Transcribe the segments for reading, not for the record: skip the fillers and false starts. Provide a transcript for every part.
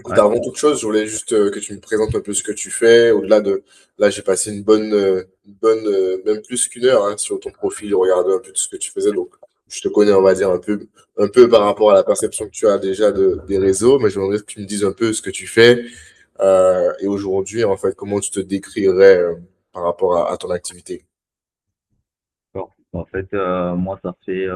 Écoute, Ouais. avant toute chose, je voulais juste que tu me présentes un peu ce que tu fais. Au-delà de là, j'ai passé même plus qu'une heure hein, sur ton profil, regarder un peu tout ce que tu faisais. Donc, je te connais, on va dire, un peu par rapport à la perception que tu as déjà des réseaux. Mais j'aimerais que tu me dises un peu ce que tu fais et aujourd'hui, en fait, comment tu te décrirais par rapport à ton activité. D'accord. En fait, moi, ça fait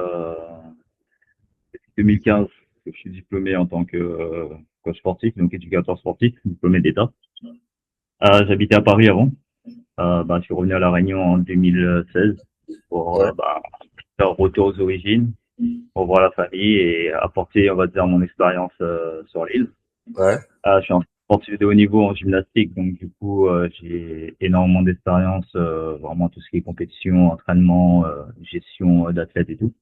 2015 que je suis diplômé en tant que coach sportif, donc éducateur sportif, diplômé d'État. J'habitais à Paris avant. Je suis revenu à La Réunion en 2016 pour Ouais, faire retour aux origines, revoir la famille et apporter, on va dire, mon expérience sur l'île. ouais. Je suis un sportif de haut niveau en gymnastique, donc du coup, j'ai énormément d'expérience, vraiment tout ce qui est compétition, entraînement, gestion d'athlètes et tout.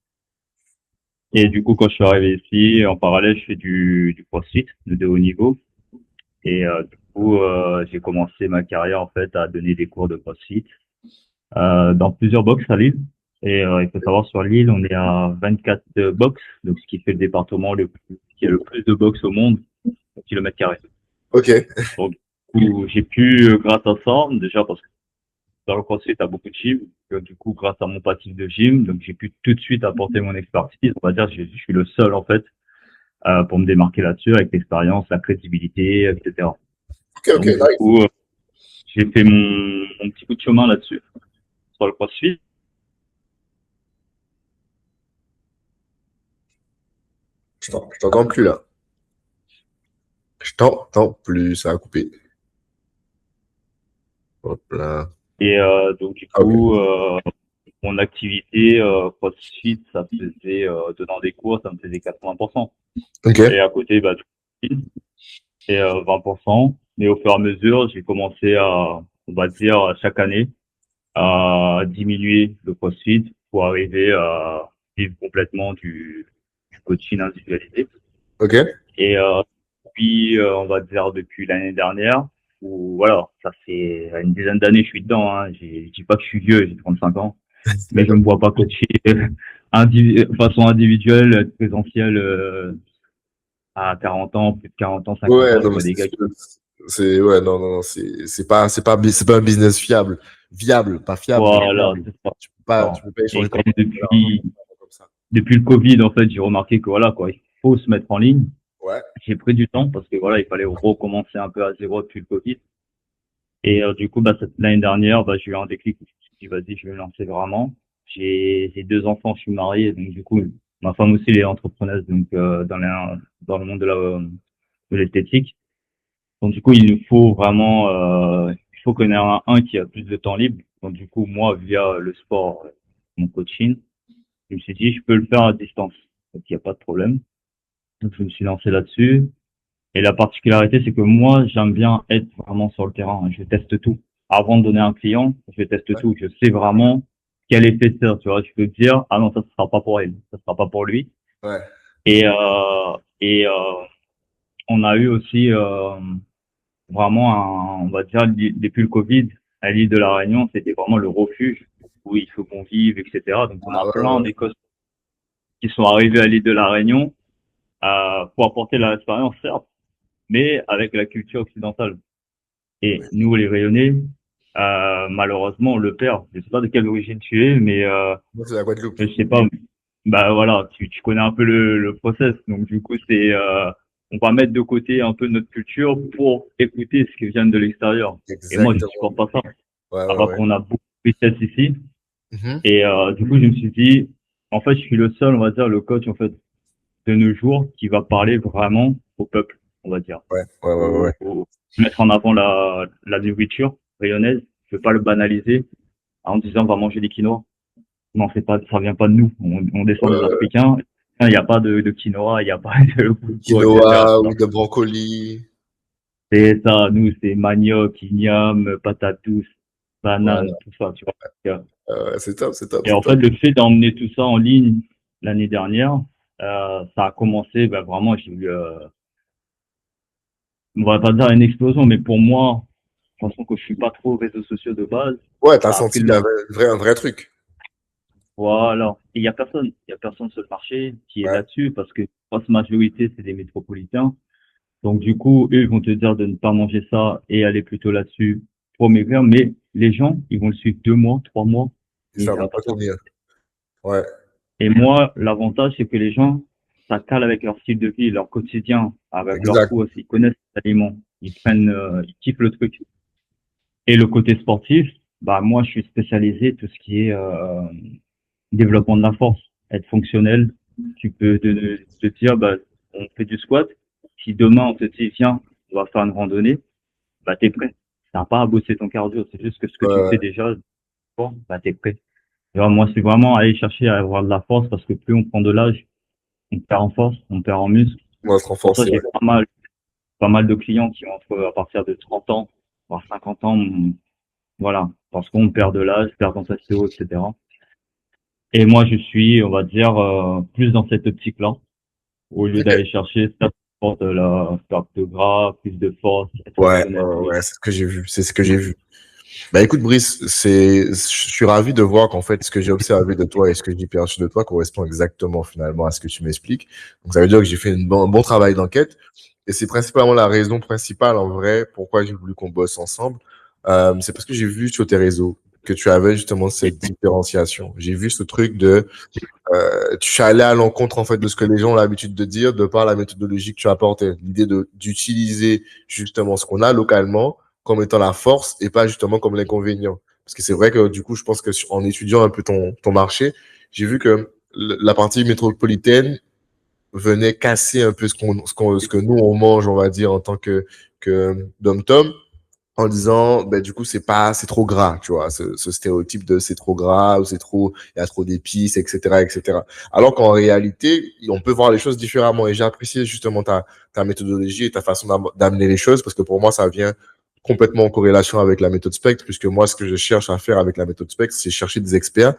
Et du coup, quand je suis arrivé ici, en parallèle, je fais du CrossFit de haut niveau. Et du coup, j'ai commencé ma carrière en fait à donner des cours de CrossFit dans plusieurs box à Lille. Et il faut savoir sur l'île, on est à 24 box, donc ce qui fait le département qui a le plus de box au monde au kilomètre carré. Ok. Donc, du coup, j'ai pu, grâce à ça, déjà parce que dans le CrossFit, t'as beaucoup de gym, du coup, grâce à mon passif de gym, donc j'ai pu tout de suite apporter mon expertise. On va dire, je suis le seul en fait pour me démarquer là-dessus avec l'expérience, la crédibilité, etc. Ok, ok, Donc du nice. coup, j'ai fait mon petit bout de chemin là-dessus sur le CrossFit. Je t'entends plus là. Je t'entends plus, ça a coupé. Hop là. Et donc du Ah, ok. coup, mon activité CrossFit, ça faisait donnant des cours, ça me faisait 80%. Ok. Et à côté, du CrossFit, et 20%. Mais au fur et à mesure, j'ai commencé à, on va dire, chaque année, à diminuer le CrossFit pour arriver à vivre complètement du coaching individualisé. Ok. Et puis, on va dire depuis l'année dernière, où voilà, ça fait une dizaine d'années que je suis dedans. Hein. Je dis pas que je suis vieux, j'ai 35 ans, mais je D'accord. me vois pas coacher façon individuelle, présentielle à 40 ans, plus de 40 ans, 50 Ouais, ans. Je non, mais vois des c'est gars sûr. qui Ouais, non, non, non, c'est pas un business fiable. Viable, pas fiable, mais voilà, viable. c'est ça. Tu Bon. peux pas Et échanger ton comme temps de l'argent comme ça. depuis le Covid, en fait, j'ai remarqué que voilà, quoi, il faut se mettre en ligne. Ouais. J'ai pris du temps parce que voilà, il fallait recommencer un peu à zéro depuis le Covid. Et du coup, l'année dernière, j'ai eu un déclic. Je me suis dit, vas-y, je vais me lancer vraiment. J'ai deux enfants, je suis marié, donc du coup, ma femme aussi elle est entrepreneuse, donc dans le monde de l'esthétique. Donc du coup, il nous faut vraiment, il faut qu'on ait un qui a plus de temps libre. Donc du coup, moi, via le sport, mon coaching, je me suis dit, je peux le faire à distance. Donc il n'y a pas de problème. Donc je me suis lancé là-dessus. Et la particularité, c'est que moi, j'aime bien être vraiment sur le terrain. Je teste tout. Avant de donner un client, je teste Ouais. tout. Je sais vraiment quel effet ça. Tu vois, je peux te dire, ah non, ça ne sera pas pour elle, ça sera pas pour lui. Ouais. Et on a eu aussi vraiment on va dire, depuis le Covid, à l'île de la Réunion, c'était vraiment le refuge où il faut qu'on vive, etc. Donc on Ah, a ouais, plein ouais. d'Écossais qui sont arrivés à l'île de la Réunion pour apporter leur expérience, certes, mais avec la culture occidentale. Et Ouais. nous, les Rayonnais, malheureusement, on le perd. Je sais pas de quelle origine tu es, mais Moi, c'est la Guadeloupe. je sais pas. Bah voilà, tu connais un peu le process. Donc du coup, on va mettre de côté un peu notre culture pour écouter ce qui vient de l'extérieur. Et moi, je Exactement. supporte pas ça. Ouais, ouais, Alors ouais. qu'on a beaucoup de richesses ici. Mhm. Et du coup, je me suis dit, en fait, je suis le seul, on va dire, le coach en fait de nos jours qui va parler vraiment au peuple, on va dire. Ouais, ouais, ouais, ouais. Mettre en avant la nourriture rayonnaise. Je veux pas le banaliser en disant on va manger des quinoa. Non, c'est pas, ça vient pas de nous. On descend des Euh, Africains. Il n'y a pas de quinoa, il n'y a pas de boulgour, etc. quinoa Non. ou de brocoli. C'est ça, nous, c'est manioc, igname, patate douce, banane, Voilà. tout ça, tu vois. C'est top, c'est top, Et c'est en fait, top. le fait d'emmener tout ça en ligne l'année dernière, ça a commencé, vraiment, j'ai eu, on va pas dire une explosion, mais pour moi, de toute façon que je suis pas trop réseaux sociaux de base, Ouais, t'as ça a pris senti de qu'il y l'ampleur. avait un vrai truc. Voilà. Et il y a personne sur le marché qui est Ouais. là-dessus parce que la grosse majorité, c'est des métropolitains. Donc, du coup, eux, ils vont te dire de ne pas manger ça et aller plutôt là-dessus pour maigrir. Mais les gens, ils vont le suivre 2 mois, 3 mois, Et mais ça ça va va pas pas sortir. tenir. Ouais, Et moi, l'avantage, c'est que les gens, ça cale avec leur style de vie, leur quotidien, avec leur exact. goût aussi. Ils connaissent les aliments. Ils prennent, ils kiffent le truc. Et le côté sportif, bah, moi, je suis spécialisé tout ce qui est, développement de la force, être fonctionnel. Tu peux te dire, bah, on fait du squat. Si demain on te dit, viens, on va faire une randonnée, bah, t'es prêt. T'as pas à bosser ton cardio. C'est juste que ce que tu Euh, fais déjà, bon, bah, t'es prêt. Tu vois, moi, c'est vraiment aller chercher à avoir de la force parce que plus on prend de l'âge, on perd en force, on perd en muscle. on va se Pour ça, renforcer. j'ai pas mal de clients qui entrent à partir de 30 ans, voire 50 ans, voilà, parce qu'on perd de l'âge, perd en stéo, etc. Et moi, je suis, on va dire, plus dans cette optique-là, au lieu Ok. d'aller chercher ça de la perte de gras, plus de force, être Ouais, fonctionnel. ouais, c'est ce que j'ai vu. C'est ce que j'ai vu. Bah écoute, Brice, je suis ravi de voir qu'en fait, ce que j'ai observé de toi et ce que j'ai perçu de toi correspond exactement finalement à ce que tu m'expliques. Donc ça veut dire que j'ai fait un bon travail d'enquête. Et c'est principalement la raison principale en vrai pourquoi j'ai voulu qu'on bosse ensemble. C'est parce que j'ai vu sur tes réseaux que tu avais justement cette différenciation. J'ai vu ce truc de tu es allé à l'encontre en fait de ce que les gens ont l'habitude de dire de par la méthodologie que tu apportais. L'idée de d'utiliser justement ce qu'on a localement comme étant la force et pas justement comme l'inconvénient. Parce que c'est vrai que du coup, je pense que en étudiant un peu ton marché, j'ai vu que la partie métropolitaine venait casser un peu ce que nous on mange, on va dire, en tant que dom-tom en disant ben du coup c'est trop gras, tu vois, ce stéréotype de c'est trop gras ou c'est trop il y a trop d'épices, etc. Alors qu'en réalité on peut voir les choses différemment et j'ai apprécié justement ta méthodologie et ta façon d'amener les choses parce que pour moi ça vient complètement en corrélation avec la méthode Spectre puisque moi ce que je cherche à faire avec la méthode Spectre c'est chercher des experts,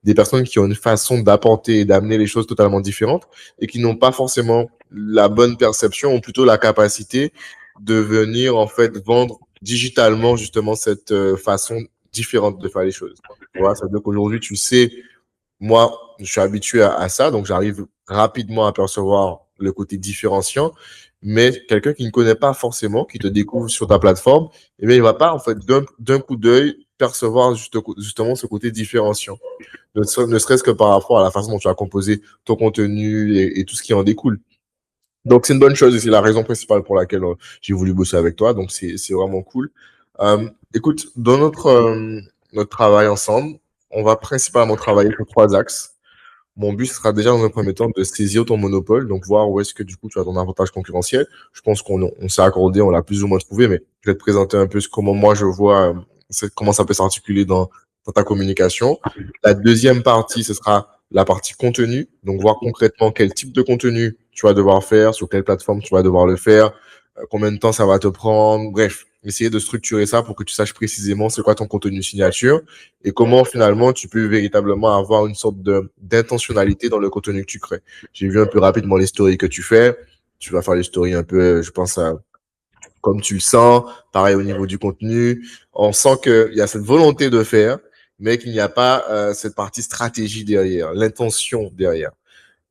des personnes qui ont une façon d'apporter et d'amener les choses totalement différentes et qui n'ont pas forcément la bonne perception ou plutôt la capacité de venir en fait vendre digitalement justement cette façon différente de faire les choses. Voilà, ça veut dire qu'aujourd'hui, tu sais, moi, je suis habitué à ça, donc j'arrive rapidement à percevoir le côté différenciant, mais quelqu'un qui ne connaît pas forcément, qui te découvre sur ta plateforme, eh bien, il va pas, en fait, d'un coup d'œil, percevoir justement ce côté différenciant. Ne serait-ce que par rapport à la façon dont tu as composé ton contenu et tout ce qui en découle. Donc, c'est une bonne chose et c'est la raison principale pour laquelle j'ai voulu bosser avec toi. Donc, c'est vraiment cool. Écoute, dans notre travail ensemble, on va principalement travailler sur 3 axes. Mon but sera déjà dans un premier temps de saisir ton monopole, donc voir où est-ce que du coup tu as ton avantage concurrentiel. Je pense qu'on s'est accordé, on l'a plus ou moins trouvé, mais je vais te présenter un peu comment moi je vois, comment ça peut s'articuler dans ta communication. La deuxième partie, ce sera la partie contenu, donc voir concrètement quel type de contenu tu vas devoir faire, sur quelle plateforme tu vas devoir le faire, combien de temps ça va te prendre, bref, essayer de structurer ça pour que tu saches précisément c'est quoi ton contenu signature et comment finalement tu peux véritablement avoir une sorte d'intentionnalité dans le contenu que tu crées. J'ai vu un peu rapidement les stories que tu fais. Tu vas faire les stories un peu, je pense, comme tu le sens. Pareil au niveau du contenu. On sent qu'il y a cette volonté de faire, mais qu'il n'y a pas cette partie stratégie derrière, l'intention derrière.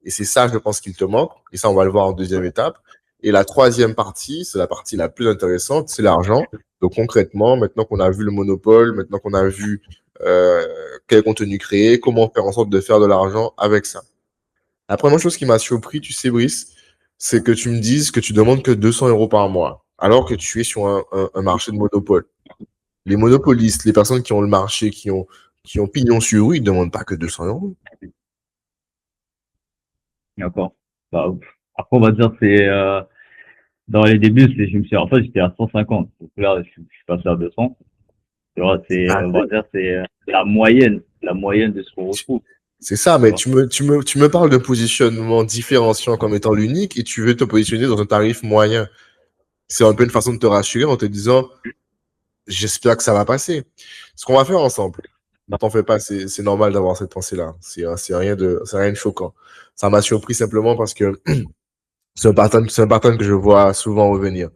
Et c'est ça, je pense, qu'il te manque. Et ça, on va le voir en deuxième étape. Et la troisième partie, c'est la partie la plus intéressante, c'est l'argent. Donc concrètement, maintenant qu'on a vu le monopole, maintenant qu'on a vu euh, quel contenu créer, comment faire en sorte de faire de l'argent avec ça. La première chose qui m'a surpris, tu sais, Brice, c'est que tu me dises que tu demandes que 200 euros par mois, alors que tu es sur un marché de monopole. Les monopolistes, les personnes qui ont le marché, qui ont pignon sur rue, ils ne demandent pas que 200 euros. D'accord. Bah, après, on va dire, c'est, dans les débuts, je me suis, en fait, j'étais à 150. Donc là, je suis passé à 200. Tu vois, on va dire, c'est la moyenne de ce qu'on retrouve. C'est ça, Tu mais vois. tu me parles d'un positionnement différenciant comme étant l'unique et tu veux te positionner dans un tarif moyen. C'est un peu une façon de te rassurer en te disant, j'espère que ça va passer. Ce qu'on va faire ensemble, ne t'en fais pas, c'est normal d'avoir cette pensée-là. C'est rien de choquant. Ça m'a surpris simplement parce que c'est un pattern que je vois souvent revenir.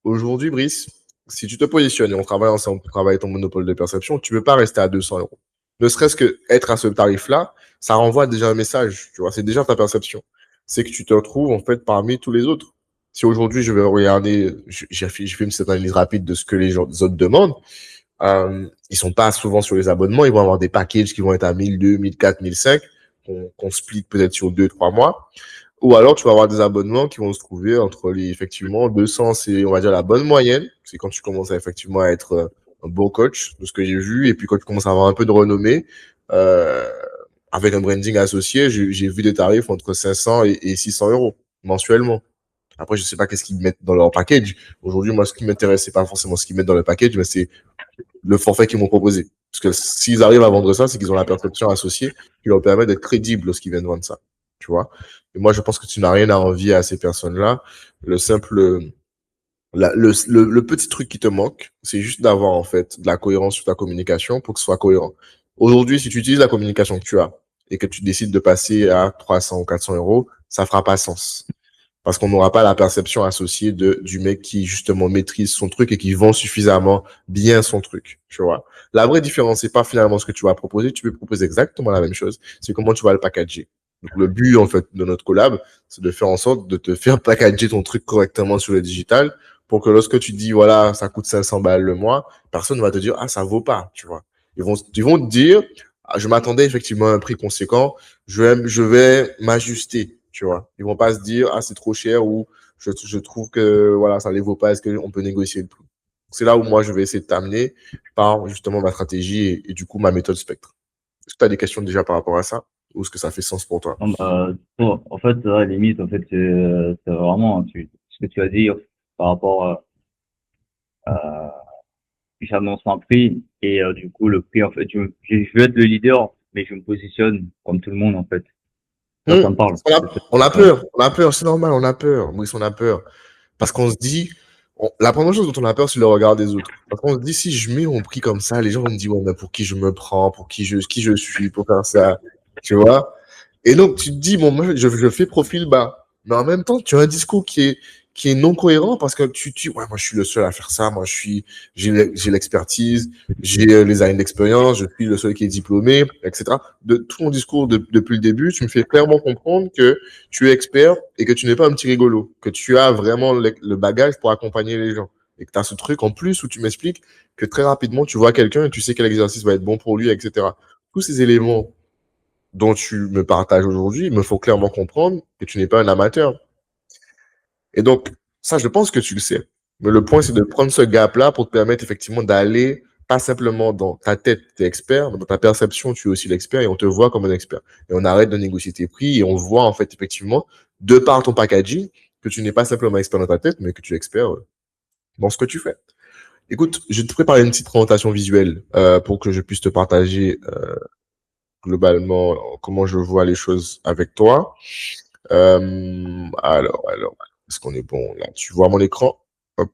Aujourd'hui, Brice, si tu te positionnes et on travaille ensemble pour travailler ton monopole de perception, tu ne veux pas rester à 200 euros. Ne serait-ce que être à ce tarif-là, ça renvoie déjà un message, tu vois, c'est déjà ta perception. C'est que tu te retrouves en fait parmi tous les autres. Si aujourd'hui, je vais regarder, j'ai fait une certaine analyse rapide de ce que les autres demandent, ils sont pas souvent sur les abonnements, ils vont avoir des packages qui vont être à 1002, 1004, 1005, qu'on split peut-être sur 2, 3 mois. Ou alors, tu vas avoir des abonnements qui vont se trouver entre effectivement, 200, c'est, on va dire, la bonne moyenne. C'est quand tu commences à effectivement à être un bon coach, de ce que j'ai vu. Et puis, quand tu commences à avoir un peu de renommée, euh, avec un branding associé, j'ai vu des tarifs entre 500 et 600 euros mensuellement. Après, je sais pas qu'est-ce qu'ils mettent dans leur package. Aujourd'hui, moi, ce qui m'intéresse, c'est pas forcément ce qu'ils mettent dans le package, mais c'est le forfait qu'ils m'ont proposé. Parce que s'ils arrivent à vendre ça, c'est qu'ils ont la perception associée qui leur permet d'être crédibles lorsqu'ils viennent vendre ça. Tu vois? Et moi, je pense que tu n'as rien à envier à ces personnes-là. Le simple, le petit truc qui te manque, c'est juste d'avoir, en fait, de la cohérence sur ta communication pour que ce soit cohérent. Aujourd'hui, si tu utilises la communication que tu as et que tu décides de passer à 300 ou 400 euros, ça fera pas sens. Parce qu'on n'aura pas la perception associée du mec qui, justement, maîtrise son truc et qui vend suffisamment bien son truc, tu vois. La vraie différence, c'est pas finalement ce que tu vas proposer. Tu peux proposer exactement la même chose. C'est comment tu vas le packager. Donc, le but, en fait, de notre collab, c'est de faire en sorte de te faire packager ton truc correctement sur le digital pour que lorsque tu dis, voilà, ça coûte 500 balles le mois, personne ne va te dire, ah, ça vaut pas, tu vois. Ils vont te dire, ah, je m'attendais effectivement à un prix conséquent, je vais m'ajuster, tu vois. Ils vont pas se dire, ah, c'est trop cher ou je trouve que, voilà, ça les vaut pas, est-ce qu'on peut négocier le prix? C'est là où moi, je vais essayer de t'amener par justement ma stratégie et du coup ma méthode spectre. Est-ce que tu as des questions déjà par rapport à ça ou est-ce que ça fait sens pour toi? Non, bon, en fait, à la limite, en fait, c'est vraiment ce que tu as dit par rapport j'annonce un prix et du coup, le prix, en fait, je veux être le leader, mais je me positionne comme tout le monde, en fait. Ça me parle. Ouais. On a peur, c'est normal, on a peur. Maurice, on a peur. Parce qu'on se dit, la première chose dont on a peur, c'est le regard des autres. Parce qu'on se dit, si je mets mon prix comme ça, les gens vont me dire, ouais, mais pour qui je me prends, pour qui je suis, pour faire ça. Tu vois? Et donc, tu te dis, bon, moi, je fais profil bas. Mais en même temps, tu as un discours qui est non cohérent parce que tu dis, ouais, moi, je suis le seul à faire ça. Moi, j'ai l'expertise, j'ai les années d'expérience, je suis le seul qui est diplômé, etc. De tout mon discours depuis le début, tu me fais clairement comprendre que tu es expert et que tu n'es pas un petit rigolo, que tu as vraiment le bagage pour accompagner les gens. Et que tu as ce truc en plus où tu m'expliques que très rapidement, tu vois quelqu'un et tu sais quel exercice va être bon pour lui, etc. Tous ces éléments dont tu me partages aujourd'hui me font clairement comprendre que tu n'es pas un amateur. Et donc, ça, je pense que tu le sais. Mais le point, c'est de prendre ce gap-là pour te permettre effectivement d'aller, pas simplement dans ta tête, tu es expert, mais dans ta perception, tu es aussi l'expert et on te voit comme un expert. Et on arrête de négocier tes prix et on voit en fait effectivement, de par ton packaging, que tu n'es pas simplement expert dans ta tête, mais que tu es expert dans ce que tu fais. Écoute, je vais te préparer une petite présentation visuelle pour que je puisse te partager globalement comment je vois les choses avec toi. Alors, est-ce qu'on est bon là? Tu vois mon écran? Hop.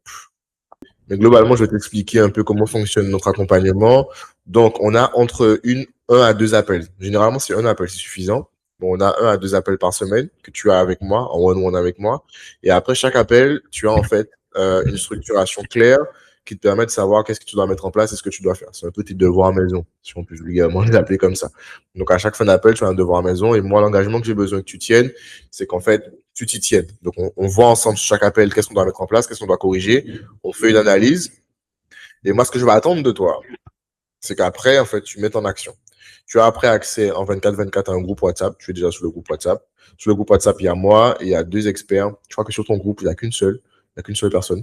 Mais globalement, je vais t'expliquer un peu comment fonctionne notre accompagnement. Donc, on a entre un à deux appels. Généralement, c'est un appel, c'est suffisant. Bon, on a un à deux appels par semaine que tu as avec moi, en one-on-one avec moi. Et après chaque appel, tu as en fait une structuration claire qui te permet de savoir qu'est-ce que tu dois mettre en place et ce que tu dois faire. C'est un peu tes devoirs à maison, si on peut vulgairement les appeler comme ça. Donc, à chaque fin d'appel, tu as un devoir à maison. Et moi, l'engagement que j'ai besoin que tu tiennes, c'est qu'en fait, tu t'y tiennes. Donc, on voit ensemble sur chaque appel qu'est-ce qu'on doit mettre en place, qu'est-ce qu'on doit corriger. On fait une analyse. Et moi, ce que je vais attendre de toi, c'est qu'après, en fait, tu mettes en action. Tu as après accès en 24-24 à un groupe WhatsApp. Tu es déjà sur le groupe WhatsApp. Sur le groupe WhatsApp, il y a moi et il y a deux experts. Je crois que sur ton groupe, il n'y a qu'une seule. Il n'y a qu'une seule personne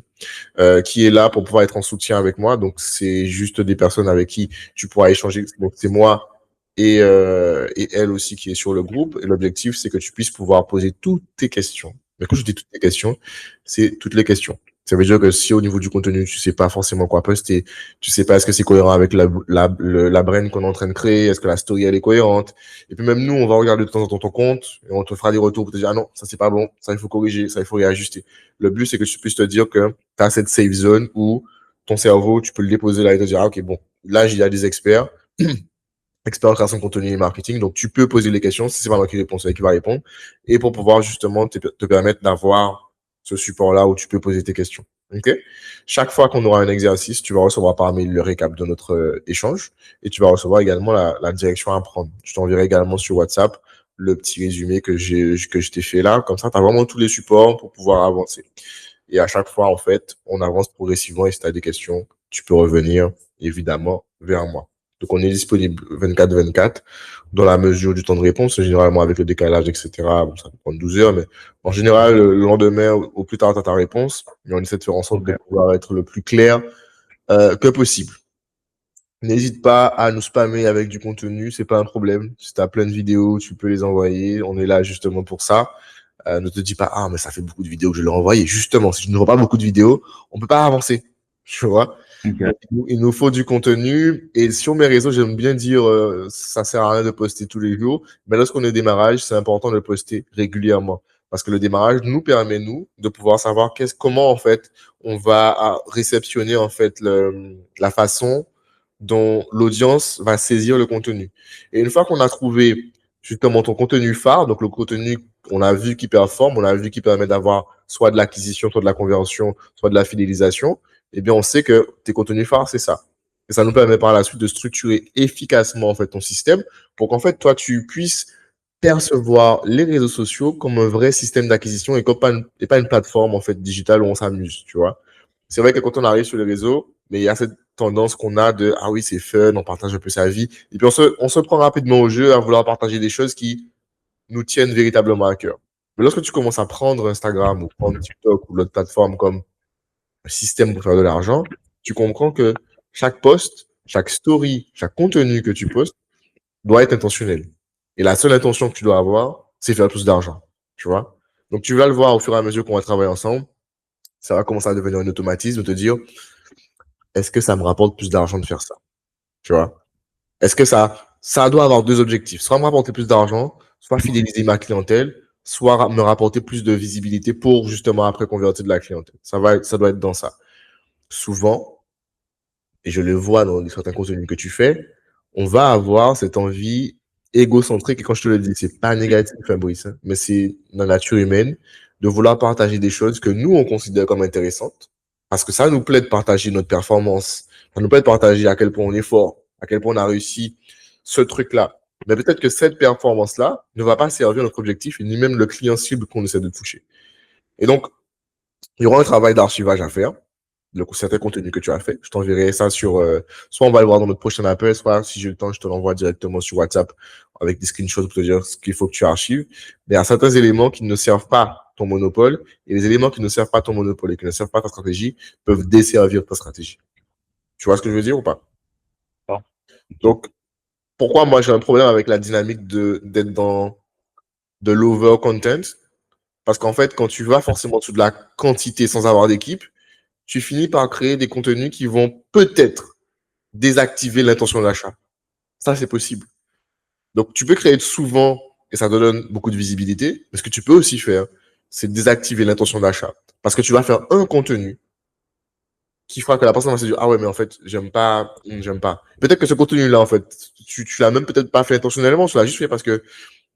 qui est là pour pouvoir être en soutien avec moi. Donc, c'est juste des personnes avec qui tu pourras échanger. Donc, c'est moi et elle aussi qui est sur le groupe. Et l'objectif, c'est que tu puisses pouvoir poser toutes tes questions. Mais quand je dis toutes tes questions, c'est toutes les questions. Ça veut dire que si au niveau du contenu, tu sais pas forcément quoi poster, tu sais pas est-ce que c'est cohérent avec la brand qu'on est en train de créer, est-ce que la story elle est cohérente. Et puis même nous, on va regarder de temps en temps ton compte et on te fera des retours pour te dire, ah non, ça c'est pas bon, ça il faut corriger, ça il faut réajuster. Le but, c'est que tu puisses te dire que tu as cette safe zone où ton cerveau, tu peux le déposer là et te dire, ah ok, bon, là, il y a des experts expert en création de contenu et marketing. Donc, tu peux poser les questions. Si c'est pas moi qui réponds, c'est elle qui va répondre. Et pour pouvoir justement te permettre d'avoir ce support-là où tu peux poser tes questions. OK? Chaque fois qu'on aura un exercice, tu vas recevoir par mail le récap de notre échange et tu vas recevoir également la direction à prendre. Je t'enverrai également sur WhatsApp le petit résumé que je t'ai fait là. Comme ça, tu as vraiment tous les supports pour pouvoir avancer. Et à chaque fois, en fait, on avance progressivement et si tu as des questions, tu peux revenir évidemment vers moi. Donc, on est disponible 24/24 dans la mesure du temps de réponse. Généralement, avec le décalage, etc., bon, ça peut prendre 12 heures, mais en général, le lendemain, au plus tard, tu as ta réponse. Mais on essaie de faire en sorte de Ok. pouvoir être le plus clair que possible. N'hésite pas à nous spammer avec du contenu, c'est pas un problème. Si tu as plein de vidéos, tu peux les envoyer. On est là justement pour ça. Ne te dis pas, ah, mais ça fait beaucoup de vidéos que je l'ai envoyé. Justement, si je ne vois pas beaucoup de vidéos, on peut pas avancer. Tu vois? Donc, Ok. il nous faut du contenu. Et sur mes réseaux, j'aime bien dire, ça sert à rien de poster tous les jours. Mais lorsqu'on est au démarrage, c'est important de le poster régulièrement. Parce que le démarrage nous permet, nous, de pouvoir savoir comment, en fait, on va réceptionner, en fait, la façon dont l'audience va saisir le contenu. Et une fois qu'on a trouvé justement ton contenu phare, donc le contenu qu'on a vu qui performe, on a vu qui permet d'avoir soit de l'acquisition, soit de la conversion, soit de la fidélisation, eh bien, on sait que tes contenus phares, c'est ça. Et ça nous permet par la suite de structurer efficacement en fait ton système pour qu'en fait toi tu puisses percevoir les réseaux sociaux comme un vrai système d'acquisition et comme pas une plateforme en fait digitale où on s'amuse, tu vois. C'est vrai que quand on arrive sur les réseaux, mais il y a cette tendance qu'on a de ah oui c'est fun, on partage un peu sa vie et puis on se prend rapidement au jeu à vouloir partager des choses qui nous tiennent véritablement à cœur. Mais lorsque tu commences à prendre Instagram ou prendre TikTok ou l'autre plateforme comme un système pour faire de l'argent, tu comprends que chaque post, chaque story, chaque contenu que tu postes doit être intentionnel. Et la seule intention que tu dois avoir, c'est faire plus d'argent. Tu vois? Donc, tu vas le voir au fur et à mesure qu'on va travailler ensemble. Ça va commencer à devenir un automatisme de te dire, est-ce que ça me rapporte plus d'argent de faire ça? Tu vois? Est-ce que ça doit avoir deux objectifs, soit me rapporter plus d'argent, soit fidéliser ma clientèle, soit me rapporter plus de visibilité pour justement après convertir de la clientèle. Ça doit être dans ça. Souvent, et je le vois dans certains contenus que tu fais, on va avoir cette envie égocentrique, et quand je te le dis, c'est pas négatif, Fabrice, hein, mais c'est la nature humaine de vouloir partager des choses que nous, on considère comme intéressantes, parce que ça nous plaît de partager notre performance, ça nous plaît de partager à quel point on est fort, à quel point on a réussi ce truc-là. Mais peut-être que cette performance-là ne va pas servir notre objectif, ni même le client cible qu'on essaie de toucher. Et donc, il y aura un travail d'archivage à faire certains contenus que tu as fait. Je t'enverrai ça sur, soit on va le voir dans notre prochain appel, soit si j'ai le temps, je te l'envoie directement sur WhatsApp avec des screenshots pour te dire ce qu'il faut que tu archives. Mais il y a certains éléments qui ne servent pas ton monopole et les éléments qui ne servent pas ton monopole et qui ne servent pas ta stratégie peuvent desservir ta stratégie. Tu vois ce que je veux dire ou pas? Bon. Ok. Donc, pourquoi moi j'ai un problème avec la dynamique d'être dans de l'over content? Parce qu'en fait, quand tu vas forcément sous de la quantité sans avoir d'équipe, tu finis par créer des contenus qui vont peut-être désactiver l'intention d'achat. Ça, c'est possible. Donc, tu peux créer souvent et ça te donne beaucoup de visibilité. Mais ce que tu peux aussi faire, c'est désactiver l'intention d'achat. Parce que tu vas faire un contenu qui fera que la personne va se dire, ah ouais, mais en fait, j'aime pas, j'aime pas. Peut-être que ce contenu-là, en fait, tu l'as même peut-être pas fait intentionnellement, tu l'as juste fait parce que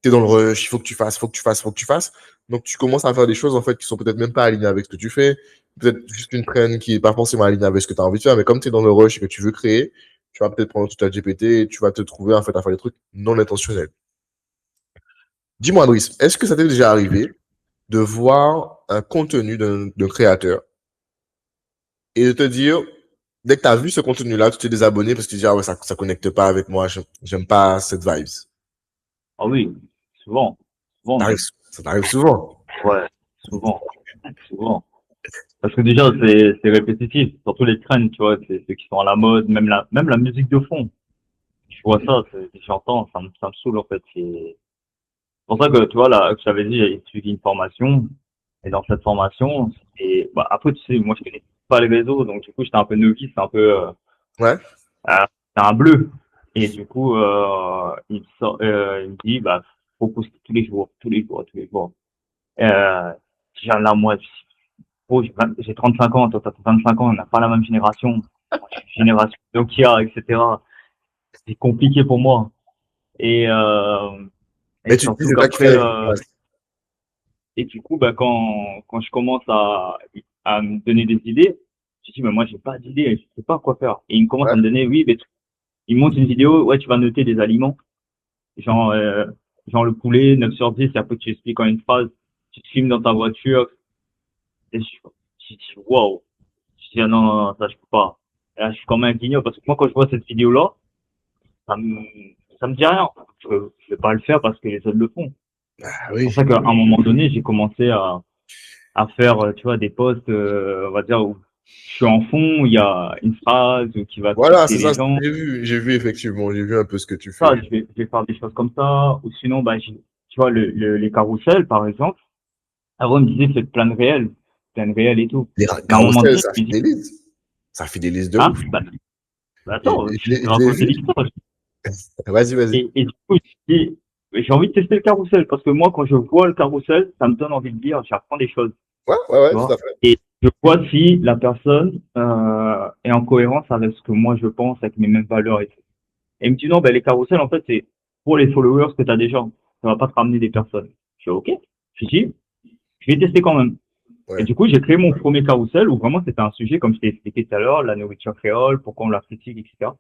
tu es dans le rush, il faut que tu fasses, il faut que tu fasses, il faut que tu fasses. Donc, tu commences à faire des choses, en fait, qui sont peut-être même pas alignées avec ce que tu fais. Peut-être juste une traîne qui est pas forcément alignée avec ce que tu as envie de faire. Mais comme tu es dans le rush et que tu veux créer, tu vas peut-être prendre tout à GPT et tu vas te trouver, en fait, à faire des trucs non intentionnels. Dis-moi, Brice, est-ce que ça t'est déjà arrivé de voir un contenu d'un créateur et de te dire, dès que tu as vu ce contenu-là, tu t'es désabonné parce que tu te dis, ah ouais, ça connecte pas avec moi, j'aime pas cette vibes. Ah oui, souvent. Souvent Ça t'arrive, même. ça t'arrive souvent. Ouais, souvent. Souvent. Parce que déjà, c'est répétitif. Surtout les trends, tu vois, c'est ceux qui sont à la mode, même la musique de fond. Je vois ça, j'entends, ça me saoule, en fait. C'est pour ça que, tu vois, là, que je t'avais dit, j'ai suivi une formation. Et dans cette formation, et bah, après, tu sais, moi, je connais pas les réseaux, donc du coup, j'étais un peu novice, un peu, Ouais. c'est un bleu. Et du coup, il me dit, bah, faut poster tous les jours, tous les jours, tous les jours. Euh, Genre là, moi, oh, j'ai 35 ans, toi, t'as 25 ans, on n'a pas la même génération. Moi, je suis génération Nokia, etc. C'est compliqué pour moi. Et, euh, et Mais tu te dis, surtout c'est ça qui qu'après, fait la différence. et du coup, bah, quand je commence à me donner des idées, je dis, mais moi, j'ai pas d'idées, je sais pas quoi faire. Et il me commence Ouais. à me donner, oui, mais il monte une vidéo, ouais, tu vas noter des aliments. Genre, genre le poulet, 9 sur 10, et après tu expliques en une phrase, tu te filmes dans ta voiture, et je dis, waouh. Je dis, ah non, non, non, ça, je peux pas. Et là, je suis quand même indigné parce que moi, quand je vois cette vidéo-là, ça me, ça me dit rien. Je vais pas le faire parce que les autres le font. Ah C'est pour oui. ça qu'à un moment donné, j'ai commencé à faire, tu vois, des posts, on va dire, où je suis en fond, il y a une phrase qui va Voilà, toucher c'est ça les ce que gens. j'ai vu effectivement, j'ai vu un peu ce que tu Ça, fais. je vais faire des choses comme ça. Ou sinon, bah, tu vois, les carousels, par exemple. Avant, on me disait, faites plein de réel et tout. Les Mais à un moment carousels, donné, ça je me dis, fidélise. Ça fidélise de ah, ouf. bah, attends, je vais Je l'ai raconter vu. l'histoire. Vas-y, vas-y. Et du coup, je me dis, j'ai envie de tester le carrousel parce que moi, quand je vois le carrousel, ça me donne envie de dire, j'apprends des choses, Ouais, ouais, ouais, tu tout vois. à fait. Et je vois si la personne est en cohérence avec ce que moi je pense, avec mes mêmes valeurs et tout. Et il me dit non, ben les carousels, en fait, c'est pour les followers que tu as déjà. Ça va pas te ramener des personnes. Je fais OK. Je dis, je vais tester quand même. Et Ouais. du coup, j'ai créé mon premier carrousel où vraiment c'était un sujet, comme je t'ai expliqué tout à l'heure, la nourriture créole, pourquoi on la critique, etc.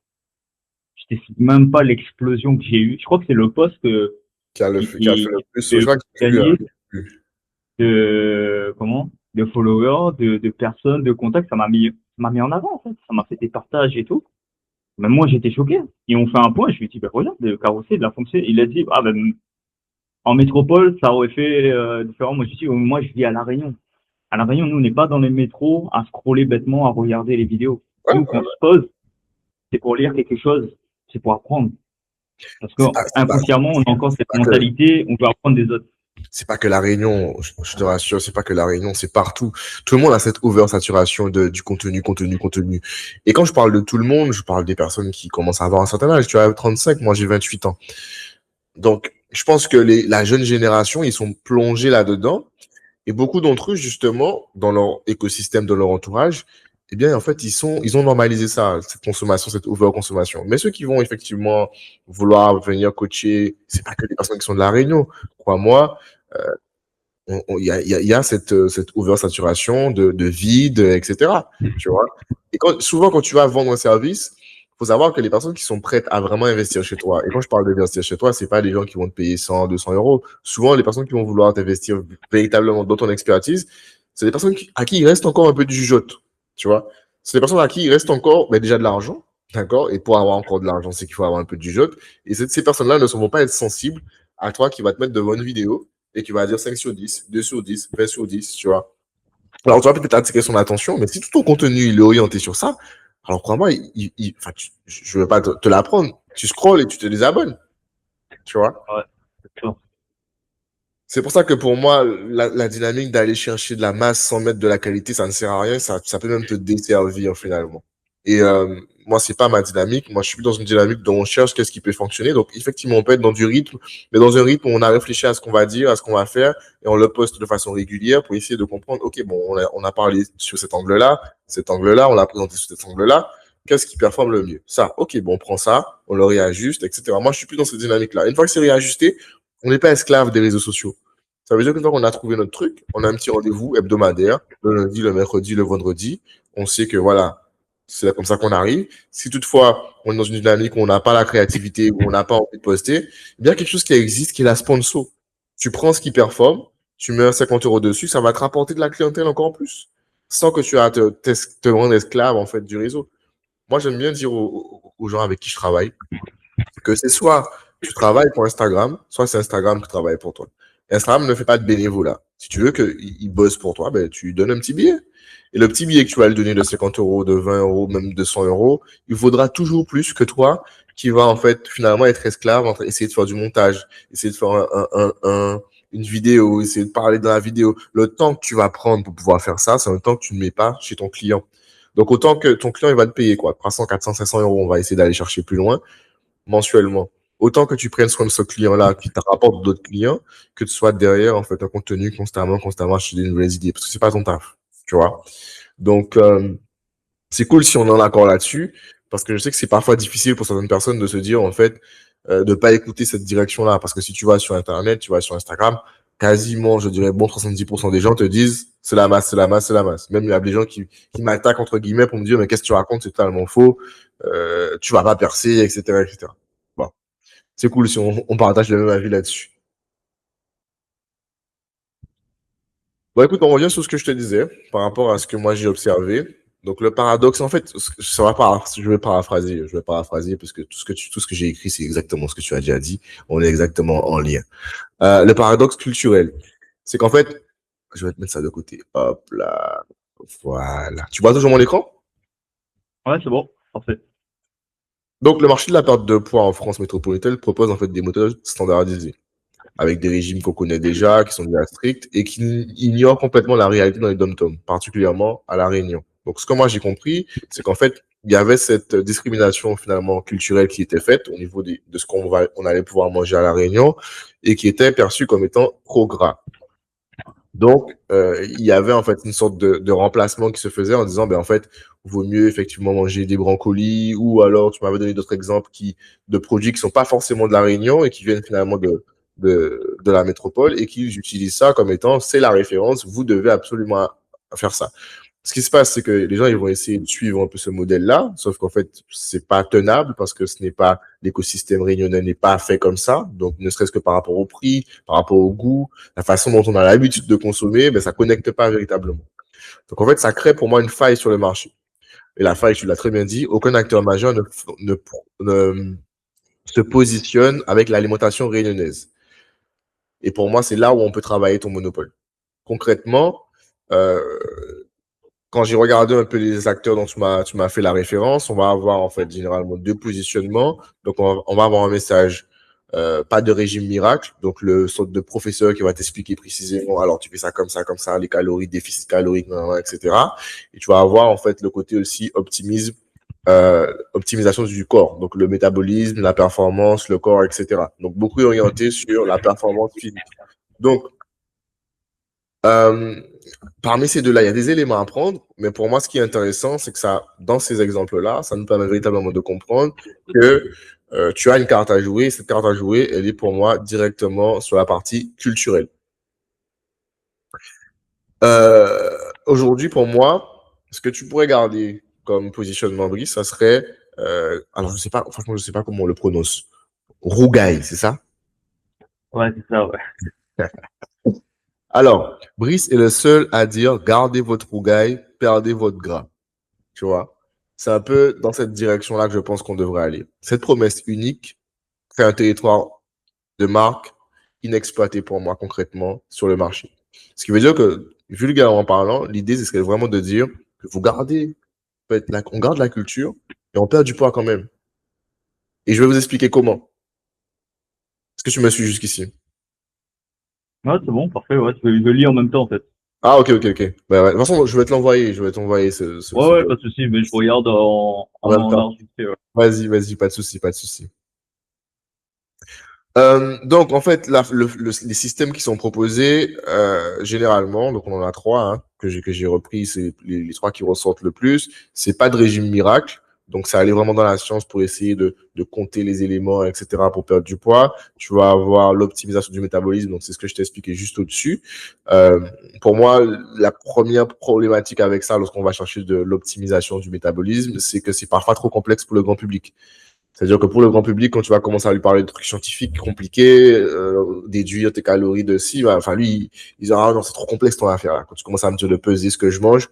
Je t'explique même pas l'explosion que j'ai eue. Je crois que c'est le poste Qui a fait le qui plus, je de crois qu'il y a gagner eu, de followers, de personnes, de contacts. Ça m'a mis en avant, en fait. Ça m'a fait des partages et tout. Même moi, j'étais choqué. Et on fait un point, je lui ai dit, ben regarde, le carrousel, il a fonctionné. Il a dit, ah ben, en métropole, ça aurait fait différent. Moi, je dis, moi, je vis à La Réunion. À La Réunion, nous, on n'est pas dans les métros à scroller bêtement, à regarder les vidéos. ouais, Nous, quand on se pose, c'est pour lire quelque chose, c'est pour apprendre. Parce que inconsciemment, on a encore c'est cette pas que, mentalité, on veut apprendre des autres. c'est pas que la Réunion, je te rassure, c'est pas que la Réunion, c'est partout. Tout le monde a cette oversaturation du contenu, contenu, contenu. Et quand je parle de tout le monde, je parle des personnes qui commencent à avoir un certain âge. Tu as 35, moi j'ai 28 ans. Donc, je pense que la jeune génération, ils sont plongés là-dedans. Et beaucoup d'entre eux, justement, dans leur écosystème, dans leur entourage, eh bien, en fait, ils ont normalisé ça, cette consommation, cette overconsommation. Mais ceux qui vont effectivement vouloir venir coacher, c'est pas que les personnes qui sont de la Réunion. Crois-moi, il y a cette oversaturation de vide, etc. Tu vois? Et souvent, quand tu vas vendre un service, faut savoir que les personnes qui sont prêtes à vraiment investir chez toi, et quand je parle d'investir chez toi, c'est pas des gens qui vont te payer 100, 200 euros. Souvent, les personnes qui vont vouloir t'investir véritablement dans ton expertise, c'est des personnes à qui il reste encore un peu de jugeote. Tu vois? C'est des personnes à qui il reste encore, ben, déjà de l'argent. D'accord? Et pour avoir encore de l'argent, c'est qu'il faut avoir un peu de jugeote. Et ces personnes-là ne vont pas être sensibles à toi qui va te mettre devant une vidéo et qui va dire 5 sur 10, 2 sur 10, 20 sur 10, tu vois. Alors, tu vas peut-être attirer son attention, mais si tout ton contenu il est orienté sur ça, alors crois-moi, enfin, je ne veux pas te l'apprendre. Tu scrolles et tu te désabonnes, tu vois. Ouais, c'est sûr. C'est pour ça que pour moi, la dynamique d'aller chercher de la masse sans mettre de la qualité, ça ne sert à rien. Ça peut même te desservir finalement. Et moi, c'est pas ma dynamique. Moi, je suis dans une dynamique dont on cherche qu'est-ce qui peut fonctionner. Donc, effectivement, on peut être dans du rythme, mais dans un rythme où on a réfléchi à ce qu'on va dire, à ce qu'on va faire, et on le poste de façon régulière pour essayer de comprendre, OK, bon, on a parlé sur cet angle-là, on l'a présenté sur cet angle-là. Qu'est-ce qui performe le mieux? Ça, OK, bon, on prend ça, on le réajuste, etc. Moi, je suis plus dans cette dynamique-là. Une fois que c'est réajusté, on n'est pas esclave des réseaux sociaux. Ça veut dire qu'une fois qu'on a trouvé notre truc, on a un petit rendez-vous hebdomadaire, le lundi, le mercredi, le vendredi. On sait que voilà, c'est comme ça qu'on arrive. Si toutefois, on est dans une dynamique où on n'a pas la créativité, où on n'a pas envie de poster, il y a quelque chose qui existe qui est la sponsor. Tu prends ce qui performe, tu mets un 50 euros dessus, ça va te rapporter de la clientèle encore plus. Sans que tu aies à te rendre esclave, en fait, du réseau. Moi, j'aime bien dire aux gens avec qui je travaille, que c'est soit tu travailles pour Instagram, soit c'est Instagram qui travaille pour toi. Instagram ne fait pas de bénévolat. Si tu veux qu'il bosse pour toi, ben, tu lui donnes un petit billet. Et le petit billet que tu vas lui donner de 50 euros, de 20 euros, même de 100 euros, il vaudra toujours plus que toi qui va en fait finalement être esclave entre essayer de faire du montage, essayer de faire une vidéo, essayer de parler dans la vidéo. Le temps que tu vas prendre pour pouvoir faire ça, c'est un temps que tu ne mets pas chez ton client. Donc autant que ton client, il va te payer quoi, 300, 400, 500 euros, on va essayer d'aller chercher plus loin mensuellement. Autant que tu prennes soin de ce client-là qui te rapporte d'autres clients, que tu sois derrière, en fait, un contenu constamment acheter des nouvelles idées, parce que c'est pas ton taf, tu vois. Donc, c'est cool si on est en accord là-dessus, parce que je sais que c'est parfois difficile pour certaines personnes de se dire, en fait, de pas écouter cette direction-là, parce que si tu vas sur Internet, tu vas sur Instagram, quasiment, je dirais, bon, 70% des gens te disent, c'est la masse, c'est la masse, c'est la masse. Même il y a des gens qui m'attaquent, entre guillemets, pour me dire, mais qu'est-ce que tu racontes, c'est totalement faux, tu vas pas percer, etc., etc. Bon, c'est cool si on partage le même avis là-dessus. Bon, écoute, on revient sur ce que je te disais par rapport à ce que moi j'ai observé. Donc, le paradoxe, en fait, je vais paraphraser parce que tout ce que j'ai écrit, c'est exactement ce que tu as déjà dit. On est exactement en lien. Le paradoxe culturel, c'est qu'en fait, je vais te mettre ça de côté. Hop là. Voilà. Tu vois toujours mon écran? Ouais, c'est bon, parfait. Donc, le marché de la perte de poids en France métropolitaine propose en fait des méthodes standardisées, avec des régimes qu'on connaît déjà, qui sont déjà stricts et qui ignorent complètement la réalité dans les dom-toms, particulièrement à La Réunion. Donc, ce que moi j'ai compris, c'est qu'en fait, il y avait cette discrimination finalement culturelle qui était faite au niveau de ce on allait pouvoir manger à La Réunion et qui était perçu comme étant trop gras. Donc, il y avait en fait une sorte de remplacement qui se faisait en disant, ben en fait, vaut mieux effectivement manger des brancolis ou alors tu m'avais donné d'autres exemples de produits qui sont pas forcément de la Réunion et qui viennent finalement de la métropole et qui utilisent ça comme étant, c'est la référence, vous devez absolument faire ça. Ce qui se passe, c'est que les gens, ils vont essayer de suivre un peu ce modèle-là, sauf qu'en fait, c'est pas tenable parce que ce n'est pas, l'écosystème réunionnais n'est pas fait comme ça. Donc, ne serait-ce que par rapport au prix, par rapport au goût, la façon dont on a l'habitude de consommer, ben, ça connecte pas véritablement. Donc, en fait, ça crée pour moi une faille sur le marché. Et la faille, tu l'as très bien dit, aucun acteur majeur ne, ne se positionne avec l'alimentation réunionnaise. Et pour moi, c'est là où on peut travailler ton monopole. Concrètement, euh, quand j'ai regardé un peu les acteurs dont tu m'as fait la référence, on va avoir en fait généralement deux positionnements. Donc on va avoir un message, pas de régime miracle, donc le sorte de professeur qui va t'expliquer précisément, alors tu fais ça, comme ça, les calories, déficit calorique, etc. Et tu vas avoir en fait le côté aussi optimisation du corps, donc le métabolisme, la performance, le corps, etc. Donc beaucoup orienté sur la performance physique. Donc euh, parmi ces deux-là, il y a des éléments à prendre, mais pour moi, ce qui est intéressant, c'est que ça, dans ces exemples-là, ça nous permet véritablement de comprendre que tu as une carte à jouer. Cette carte à jouer, elle est pour moi directement sur la partie culturelle. Euh, Aujourd'hui, pour moi, ce que tu pourrais garder comme positionnement, Brice, ça serait, alors je sais pas, franchement, je sais pas comment on le prononce. Rougail, c'est ça? Ouais, c'est ça, ouais. Alors, Brice est le seul à dire gardez votre rougail, perdez votre gras. Tu vois. C'est un peu dans cette direction-là que je pense qu'on devrait aller. Cette promesse unique crée un territoire de marque inexploité pour moi concrètement sur le marché. Ce qui veut dire que, vulgairement parlant, l'idée, c'est vraiment de dire que vous gardez, en fait, on garde la culture et on perd du poids quand même. Et je vais vous expliquer comment. Est-ce que tu me suis jusqu'ici? Ouais, c'est bon, parfait, ouais, je le lis en même temps, en fait. Ah, ok, ok, ok. Bah, ouais. De toute façon, je vais te l'envoyer. Je vais t'envoyer Ouais, ce ouais, doc pas de souci, mais je regarde en en même temps. enregistré, ouais. Vas-y, vas-y, pas de souci, pas de souci. Donc, en fait, les systèmes qui sont proposés, généralement, donc on en a trois que j'ai repris, c'est les trois qui ressortent le plus. C'est pas de régime miracle, donc ça allait vraiment dans la science pour essayer de compter les éléments, etc., pour perdre du poids. Tu vas avoir l'optimisation du métabolisme, donc c'est ce que je t'ai expliqué juste au-dessus. Euh, pour moi, la première problématique avec ça, lorsqu'on va chercher de l'optimisation du métabolisme, c'est que c'est parfois trop complexe pour le grand public. C'est-à-dire que pour le grand public, quand tu vas commencer à lui parler de trucs scientifiques compliqués, déduire tes calories de ci, bah, enfin lui, il dira, ah non, c'est trop complexe ton affaire. Là. Quand tu commences à me dire de peser ce que je mange,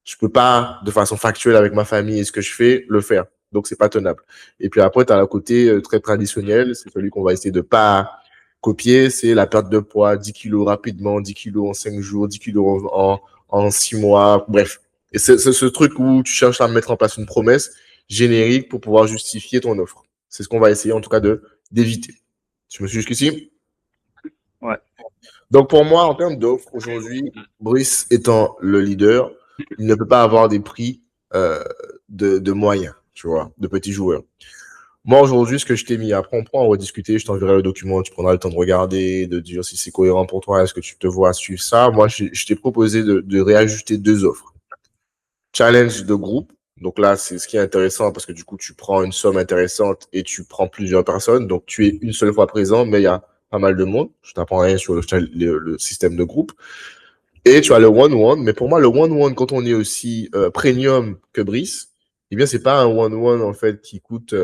je peux pas, de façon factuelle avec ma famille et ce que je fais, le faire. Donc, c'est pas tenable. Et puis après, tu as le côté très traditionnel, c'est celui qu'on va essayer de pas copier, c'est la perte de poids, 10 kilos rapidement, 10 kilos en 5 jours, 10 kilos en 6 mois, bref. Et c'est ce truc où tu cherches à mettre en place une promesse générique pour pouvoir justifier ton offre. C'est ce qu'on va essayer en tout cas d'éviter. Tu me suis jusqu'ici? Ouais. Donc pour moi, en termes d'offres, aujourd'hui, Brice étant le leader, il ne peut pas avoir des prix euh, de moyens, tu vois, de petits joueurs. Moi, aujourd'hui, ce que je t'ai mis, après, on pourra en rediscuter, je t'enverrai le document, tu prendras le temps de regarder, de dire si c'est cohérent pour toi, est-ce que tu te vois suivre ça. Moi, je t'ai proposé de réajuster deux offres. Challenge de groupe. Donc là, c'est ce qui est intéressant parce que du coup, tu prends une somme intéressante et tu prends plusieurs personnes. Donc, tu es une seule fois présent, mais il y a pas mal de monde. Je t'apprends rien sur le système de groupe. Et tu as le one-one. Mais pour moi, le one-one, quand on est aussi premium que Brice, eh bien, c'est pas un one-one, en fait, qui coûte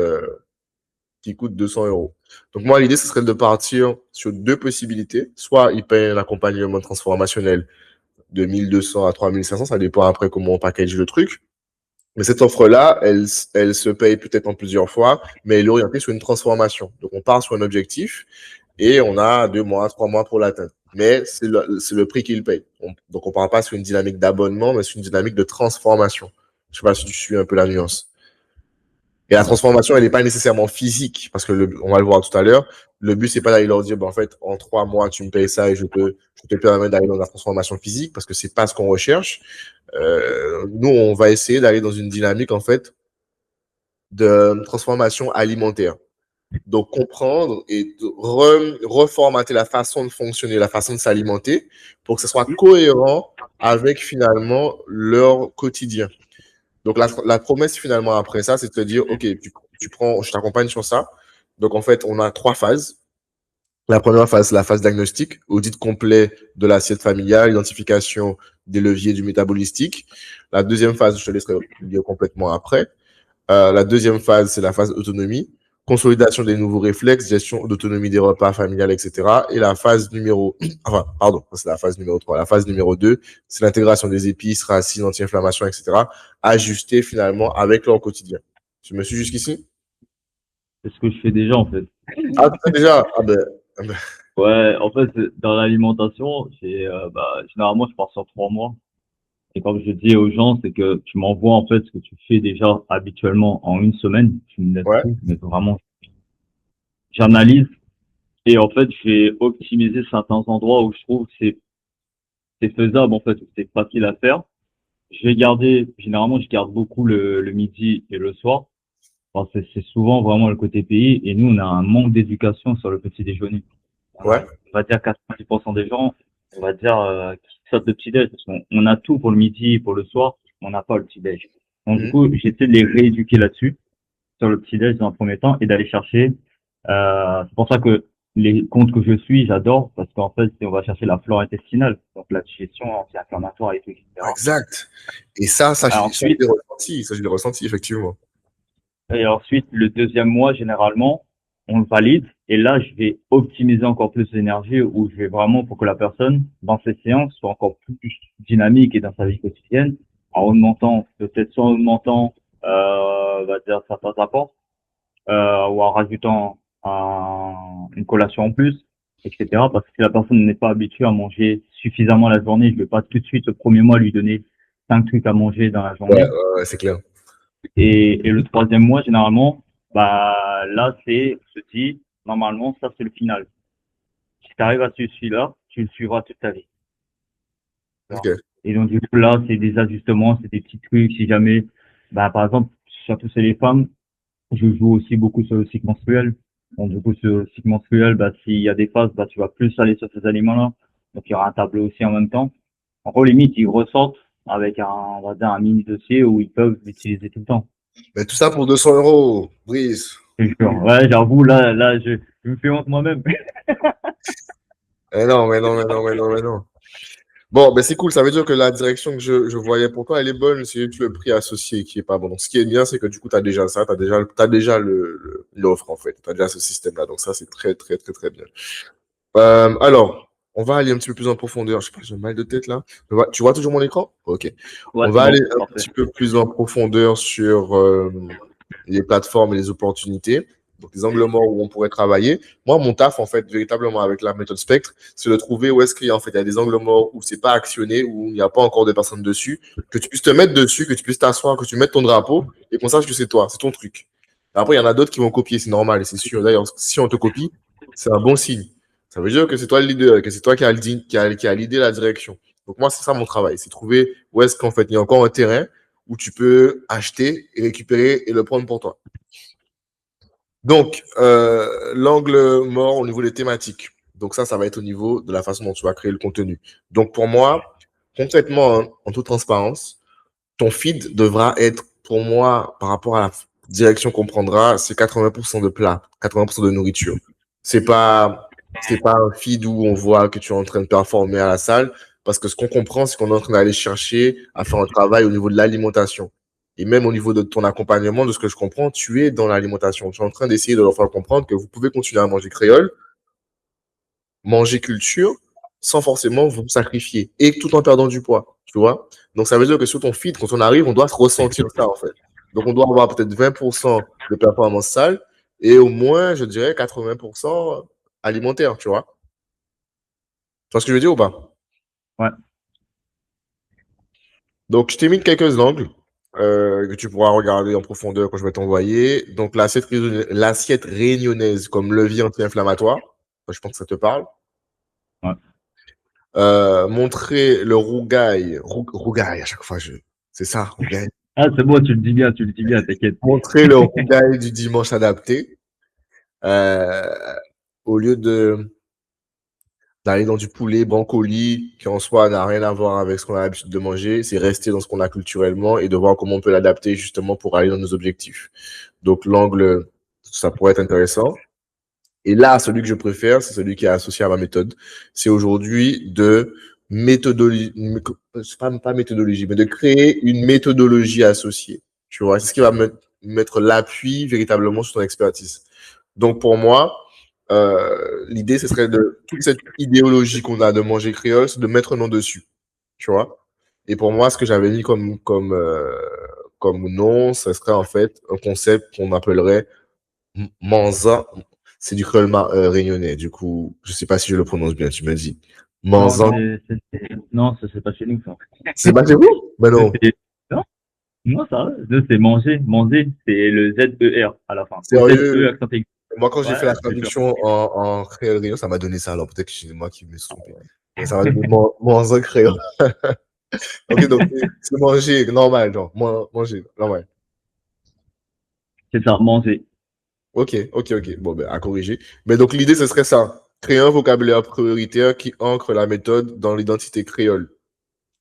200 euros. Donc, moi, l'idée, ce serait de partir sur deux possibilités. Soit il paye un accompagnement transformationnel de 1200 à 3500, ça dépend après comment on package le truc. Mais cette offre-là, elle se paye peut-être en plusieurs fois, mais elle est orientée sur une transformation. Donc, on part sur un objectif et on a 2 mois, 3 mois pour l'atteindre. Mais c'est le prix qu'il paye. Donc, on ne parle pas sur une dynamique d'abonnement, mais sur une dynamique de transformation. Je ne sais pas si tu suis un peu la nuance. Et la transformation, elle n'est pas nécessairement physique, parce que on va le voir tout à l'heure. Le but, c'est pas d'aller leur dire, en fait, en 3 mois, tu me payes ça et je te permets d'aller dans la transformation physique, parce que c'est pas ce qu'on recherche. Nous, on va essayer d'aller dans une dynamique, en fait, de transformation alimentaire. Donc, comprendre et reformater la façon de fonctionner, la façon de s'alimenter pour que ce soit cohérent avec finalement leur quotidien. Donc, la promesse finalement après ça, c'est de te dire, OK, tu prends, je t'accompagne sur ça. Donc, en fait, on a 3 phases. La première phase, c'est la phase diagnostic, audit complet de l'assiette familiale, identification des leviers du métabolistique. La deuxième phase, je te laisserai lire complètement après. La deuxième phase, c'est la phase autonomie, consolidation des nouveaux réflexes, gestion d'autonomie des repas familiales, etc. Et la phase c'est la phase numéro 3. La phase numéro 2, c'est l'intégration des épices, racines, anti-inflammation, etc. Ajustées finalement avec leur quotidien. Tu me suis jusqu'ici? C'est ce que je fais déjà, en fait. Ah, tu fais déjà? Ah ben, Ouais, en fait, dans l'alimentation, généralement, je pars sur 3 mois. Et comme je dis aux gens, c'est que tu m'envoies, en fait, ce que tu fais déjà habituellement en une semaine. Tu me laisses ouais, tout, mais vraiment, j'analyse. Et en fait, je vais optimiser certains endroits où je trouve que c'est faisable, en fait, où c'est facile à faire. Généralement, je garde beaucoup le midi et le soir. Enfin, c'est souvent vraiment le côté pays. Et nous, on a un manque d'éducation sur le petit déjeuner. ouais. On va dire 90% des gens, on va dire, qui sautent le petit déj. Parce qu'on a tout pour le midi et pour le soir. On n'a pas le petit déj. Donc, du Mhm. coup, j'essaie de les rééduquer là-dessus, sur le petit déj dans un premier temps et d'aller chercher, c'est pour ça que les comptes que je suis, j'adore parce qu'en fait, on va chercher la flore intestinale, donc la digestion anti-inflammatoire et tout, etc. Exact. Et ça, Ensuite, je l'ai ressenti, effectivement. le deuxième mois, généralement, on le valide. Et là, je vais optimiser encore plus l'énergie où je vais vraiment pour que la personne, dans ses séances, soit encore plus dynamique et dans sa vie quotidienne, en augmentant, peut-être soit en augmentant, on va dire certains apports, ou en rajoutant une collation en plus, etc. Parce que si la personne n'est pas habituée à manger suffisamment la journée, je ne vais pas tout de suite le premier mois lui donner 5 trucs à manger dans la Ouais, journée. ouais, c'est clair. Et le troisième mois, généralement, bah là, je te dis, normalement, ça c'est le final. Si tu arrives à suivre celui-là, tu le suivras toute ta vie. Ok. Et donc du coup là, c'est des ajustements, c'est des petits trucs. Si jamais, bah par exemple, surtout chez les femmes, je joue aussi beaucoup sur le cycle menstruel. Donc, du coup, sur le cycle menstruel, bah, s'il y a des phases, bah, tu vas plus aller sur ces aliments-là. Donc, il y aura un tableau aussi en même temps. En gros, limite, ils ressortent avec on va dire, un mini dossier où ils peuvent l'utiliser tout le temps. Mais tout ça pour 200 euros, Brice. Je te jure. Ouais, j'avoue, là, je me fais honte moi-même. Eh non, mais non, mais non, mais non, mais non. Bon, ben c'est cool. Ça veut dire que la direction que je voyais pour toi, elle est bonne. C'est juste le prix associé qui est pas bon. Donc, ce qui est bien, c'est que du coup, tu as déjà ça. T'as déjà l'offre, en fait. Tu as déjà ce système-là. Donc, ça, c'est très, très, très, très bien. Alors, on va aller un petit peu plus en profondeur. Je sais pas, j'ai mal de tête là. Tu vois toujours mon écran? Ok. Ouais, On c'est va aller bon, un parfait. petit peu plus en profondeur sur les plateformes et les opportunités. Donc, les angles morts où on pourrait travailler. Moi, mon taf, en fait, véritablement avec la méthode Spectre, c'est de trouver où est-ce qu'il y a, en fait, il y a des angles morts où c'est pas actionné, où il n'y a pas encore de personnes dessus, que tu puisses te mettre dessus, que tu puisses t'asseoir, que tu mettes ton drapeau et qu'on sache que c'est toi, c'est ton truc. Après, il y en a d'autres qui vont copier, c'est normal et c'est sûr. D'ailleurs, si on te copie, c'est un bon signe. Ça veut dire que c'est toi le leader, que c'est toi qui a l'idée, la direction. Donc moi, c'est ça mon travail, c'est trouver où est-ce qu'en fait il y a encore un terrain où tu peux acheter et récupérer et le prendre pour toi. Donc, l'angle mort au niveau des thématiques. Donc ça va être au niveau de la façon dont tu vas créer le contenu. Donc pour moi, concrètement, hein, en toute transparence, ton feed devra être, pour moi, par rapport à la direction qu'on prendra, c'est 80% de plats, 80% de nourriture. C'est pas, c'est pas un feed où on voit que tu es en train de performer à la salle, parce que ce qu'on comprend, c'est qu'on est en train d'aller chercher à faire un travail au niveau de l'alimentation. Et même au niveau de ton accompagnement, de ce que je comprends, tu es dans l'alimentation. Tu es en train d'essayer de leur faire comprendre que vous pouvez continuer à manger créole, manger culture, sans forcément vous sacrifier et tout en perdant du poids, tu vois. Donc, ça veut dire que sur ton feed, quand on arrive, on doit se ressentir ça, en fait. Donc, on doit avoir peut-être 20% de performance sale et au moins, je dirais, 80% alimentaire, tu vois. Tu vois ce que je veux dire ou pas? Ouais. Donc, je t'ai mis quelques angles que tu pourras regarder en profondeur quand je vais t'envoyer. Donc, l'assiette réunionnaise comme levier anti-inflammatoire. Je pense que ça te parle. Ouais. Montrer le rougail. Rougail, à chaque fois, c'est ça, rougail. Ah, c'est bon, tu le dis bien, t'inquiète. Montrer le rougail du dimanche adapté. Euh, au lieu d'aller dans du poulet brocoli, qui en soi n'a rien à voir avec ce qu'on a l'habitude de manger, c'est rester dans ce qu'on a culturellement et de voir comment on peut l'adapter justement pour aller dans nos objectifs. Donc l'angle, ça pourrait être intéressant. Et là, celui que je préfère, c'est celui qui est associé à ma méthode. C'est aujourd'hui de méthodologie, c'est pas méthodologie, mais de créer une méthodologie associée. Tu vois, c'est ce qui va mettre l'appui véritablement sur ton expertise. Donc pour moi, l'idée, ce serait de toute cette idéologie qu'on a de manger créole, c'est de mettre un nom dessus. Tu vois. Et pour moi, ce que j'avais mis comme nom, ce serait en fait un concept qu'on appellerait Manza. C'est du créole réunionnais. Du coup, je sais pas si je le prononce bien. Tu me dis. Non, Manza. non, ça c'est pas chez nous, ça. C'est pas chez vous? Ben Nous, non. non, non, ça va. Nous, c'est manger. Manger, c'est le Z-E-R à la fin. Ou Z-E Sérieux. accent aigu. Moi, quand j'ai fait la Ouais, je te jure. traduction en créole réunion, ça m'a donné ça. Alors peut-être que c'est moi qui me suis trompé. Mais ça m'a donné Manza créole. Ok, donc c'est manger normal, genre. Manger normal. C'est ça, manger. Ok, ok, ok. Bon, ben, à corriger. Mais donc, l'idée, ce serait ça. Créer un vocabulaire prioritaire qui ancre la méthode dans l'identité créole.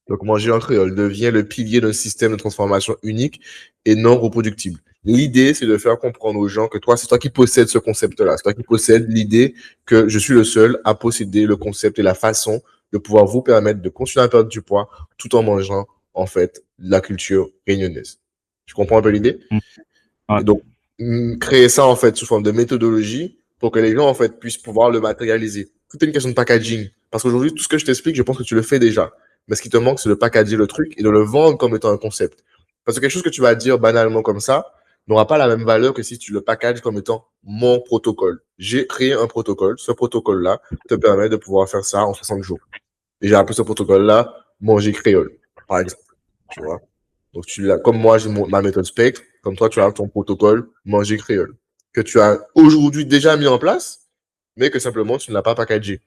Donc, manger en créole devient le pilier d'un système de transformation unique et non reproductible. L'idée, c'est de faire comprendre aux gens que toi, c'est toi qui possèdes ce concept-là. C'est toi qui possèdes l'idée que je suis le seul à posséder le concept et la façon de pouvoir vous permettre de continuer à perdre du poids tout en mangeant, en fait, la culture réunionnaise. Tu comprends un peu l'idée? Mm. Ouais. Et donc, créer ça, en fait, sous forme de méthodologie pour que les gens, en fait, puissent pouvoir le matérialiser. Tout est une question de packaging. Parce qu'aujourd'hui, tout ce que je t'explique, je pense que tu le fais déjà. Mais ce qui te manque, c'est de packager le truc et de le vendre comme étant un concept. Parce que quelque chose que tu vas dire banalement comme ça n'aura pas la même valeur que si tu le packages comme étant mon protocole. J'ai créé un protocole. Ce protocole-là te permet de pouvoir faire ça en 60 jours. Et j'ai appelé ce protocole-là manger créole, par exemple. Tu vois? Donc, comme moi, j'ai ma méthode spectre, comme toi, tu as ton protocole manger créole, que tu as aujourd'hui déjà mis en place, mais que simplement, tu ne l'as pas packagé.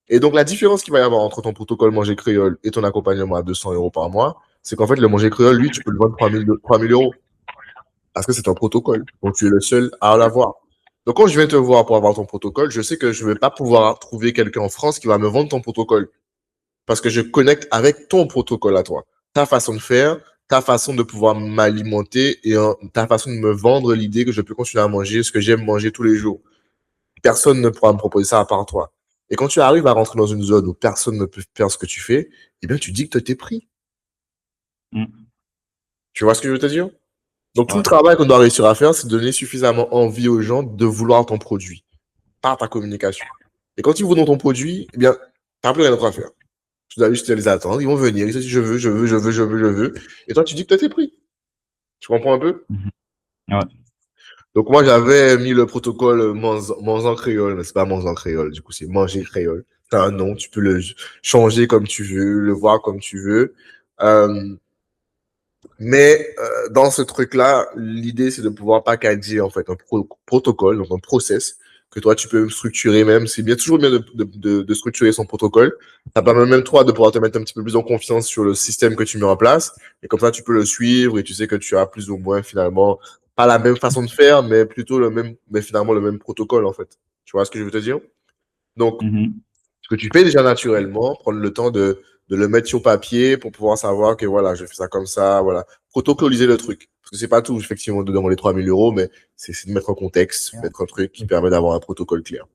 Et donc, la différence qu'il va y avoir entre ton protocole manger créole et ton accompagnement à 200 € par mois, c'est qu'en fait, le manger créole, lui, tu peux le vendre 3 000 € parce que c'est un protocole. Donc, tu es le seul à l'avoir. Donc, quand je viens te voir pour avoir ton protocole, je sais que je ne vais pas pouvoir trouver quelqu'un en France qui va me vendre ton protocole parce que je connecte avec ton protocole à toi, ta façon de faire, ta façon de pouvoir m'alimenter et ta façon de me vendre l'idée que je peux continuer à manger ce que j'aime manger tous les jours. Personne ne pourra me proposer ça à part toi. Et quand tu arrives à rentrer dans une zone où personne ne peut faire ce que tu fais, eh bien, tu dictes tes prix. Mm. Tu vois ce que je veux te dire? Donc, tout le Ouais. travail qu'on doit réussir à faire, c'est de donner suffisamment envie aux gens de vouloir ton produit par ta communication. Et quand ils voudront ton produit, eh bien, t'as plus rien d'autre à faire. Tu dois juste les attendre, ils vont venir, ils te disent je veux, je veux, je veux, je veux, je veux. Et toi, tu dis que tu tes pris. Tu comprends un peu? Mhm. Ouais. Donc, moi, j'avais mis le protocole Manzan créole, mais c'est pas Manzan créole, du coup, c'est manger créole. C'est un nom, tu peux le changer comme tu veux, le voir comme tu veux. Euh, mais dans ce truc-là, l'idée, c'est de pouvoir packager en fait un protocole, donc un process que toi, tu peux structurer même. C'est bien toujours bien de structurer son protocole. Ça permet même toi de pouvoir te mettre un petit peu plus en confiance sur le système que tu mets en place. Et comme ça, tu peux le suivre et tu sais que tu as plus ou moins finalement pas la même façon de faire, mais plutôt le même, mais finalement le même protocole en fait. Tu vois ce que je veux te dire? Donc, Mhm. ce que tu fais déjà naturellement, prendre le temps de le mettre sur papier pour pouvoir savoir que voilà, je fais ça comme ça, voilà. Protocoliser le truc. Parce que c'est pas tout, effectivement, de demander 3 000 €, mais c'est de mettre un contexte, mettre un truc qui permet d'avoir un protocole clair.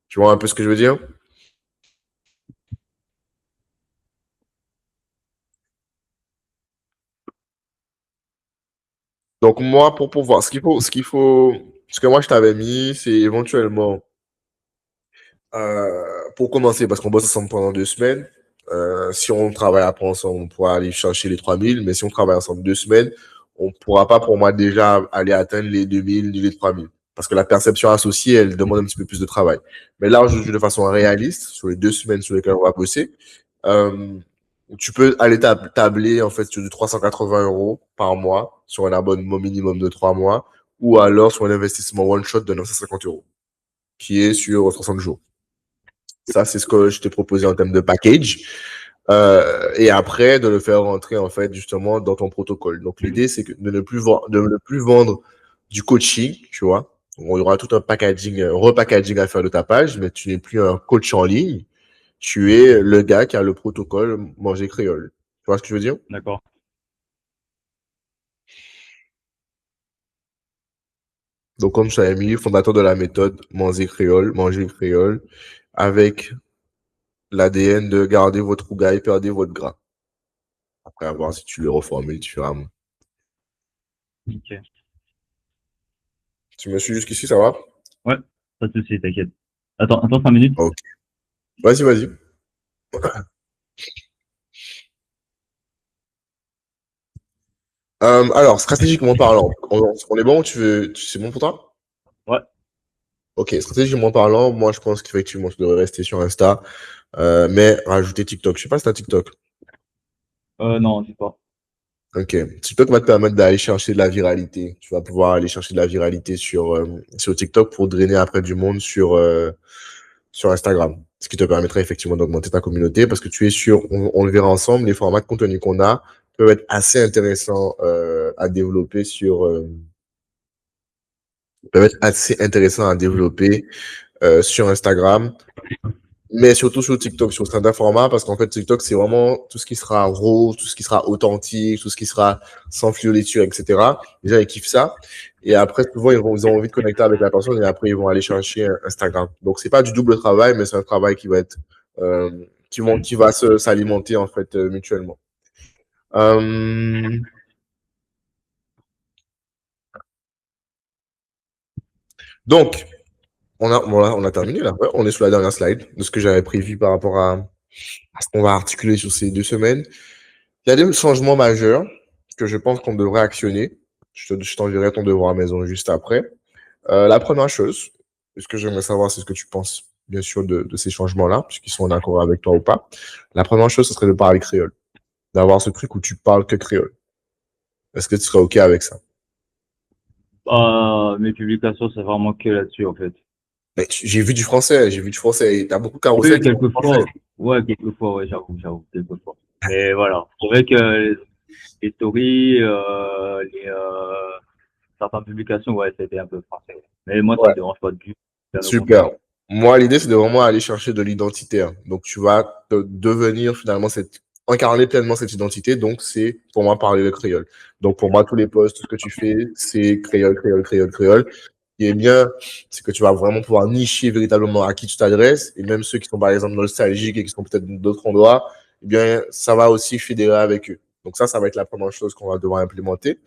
Tu vois un peu ce que je veux dire? Donc, moi, pour pouvoir, ce que moi je t'avais mis, c'est éventuellement Pour commencer, parce qu'on bosse ensemble pendant 2 semaines, si on travaille après ensemble, on pourra aller chercher les 3000, mais si on travaille ensemble 2 semaines, on ne pourra pas, pour moi, déjà aller atteindre les 2000 ni les 3000. Parce que la perception associée, elle demande un petit peu plus de travail. Mais là, je joue de façon réaliste sur les 2 semaines sur lesquelles on va bosser. Euh, Tu peux aller tabler en fait sur du 380 euros par mois sur un abonnement minimum de 3 mois ou alors sur un investissement one shot de 950 euros qui est sur 60 jours. Ça, c'est ce que je t'ai proposé en termes de package. Et après, de le faire rentrer, en fait, justement, dans ton protocole. Donc, l'idée, c'est de ne plus vendre du coaching, tu vois. On y aura tout un packaging, un repackaging à faire de ta page, mais tu n'es plus un coach en ligne. Tu es le gars qui a le protocole Manger Créole. Tu vois ce que je veux dire? D'accord. Donc, comme je t'avais mis, fondateur de la méthode Manger Créole, avec l'ADN de garder votre rougail, perdez votre gras. Après, à voir si tu le reformules différemment. Ok. Tu me suis jusqu'ici, ça va? Ouais, pas de souci, t'inquiète. Attends 5 minutes. Ok. Vas-y, vas-y. Alors, stratégiquement parlant, on est bon ou c'est bon pour toi? Ouais. Ok, stratégiquement parlant, moi je pense qu'effectivement tu devrais rester sur Insta, mais rajouter TikTok. Je sais pas si t'as TikTok. Non, c'est pas. Ok. TikTok va te permettre d'aller chercher de la viralité. Tu vas pouvoir aller chercher de la viralité sur TikTok pour drainer après du monde sur Instagram. Ce qui te permettrait effectivement d'augmenter ta communauté parce que tu es sûr, on le verra ensemble, les formats de contenu qu'on a peuvent être assez intéressants à développer sur Instagram, mais surtout sur TikTok, sur certains formats, parce qu'en fait, TikTok, c'est vraiment tout ce qui sera raw, tout ce qui sera authentique, tout ce qui sera sans fioriture, etc. Les gens, ils kiffent ça. Et après, souvent, ils ont envie de connecter avec la personne et après, ils vont aller chercher Instagram. Donc, c'est pas du double travail, mais c'est un travail qui va être, qui va s'alimenter, en fait, mutuellement. Euh, donc, on a terminé là. Ouais, on est sur la dernière slide de ce que j'avais prévu par rapport à ce qu'on va articuler sur ces 2 semaines. Il y a des changements majeurs que je pense qu'on devrait actionner. Je t'enverrai ton devoir à la maison juste après. La première chose, ce que j'aimerais savoir, c'est ce que tu penses, bien sûr, de ces changements-là, puisqu'ils sont en accord avec toi ou pas. La première chose, ce serait de parler créole, d'avoir ce truc où tu parles que créole. Est-ce que tu serais OK avec ça? Mes publications, c'est vraiment que là-dessus, en fait. Mais j'ai vu du français, j'ai vu du français. Et t'as beaucoup de Oui, carrousel qui sont en français. quelquefois. Ouais, quelquefois, ouais, j'avoue, quelquefois. Mais voilà. C'est vrai que les stories, certaines publications, ouais, c'était un peu français. Mais moi, ça Ouais. me dérange pas du tout. Bien au contraire. Super. Moi, l'idée, c'est de vraiment aller chercher de l'identitaire. Donc, tu vas devenir finalement incarner pleinement cette identité. Donc, c'est pour moi parler le créole. Donc, pour moi, tous les posts, tout ce que tu fais, c'est créole, créole, créole, créole. Ce qui est bien, c'est que tu vas vraiment pouvoir nicher véritablement à qui tu t'adresses. Et même ceux qui sont, par exemple, nostalgiques et qui sont peut-être d'autres endroits, eh bien, ça va aussi fédérer avec eux. Donc, ça va être la première chose qu'on va devoir implémenter.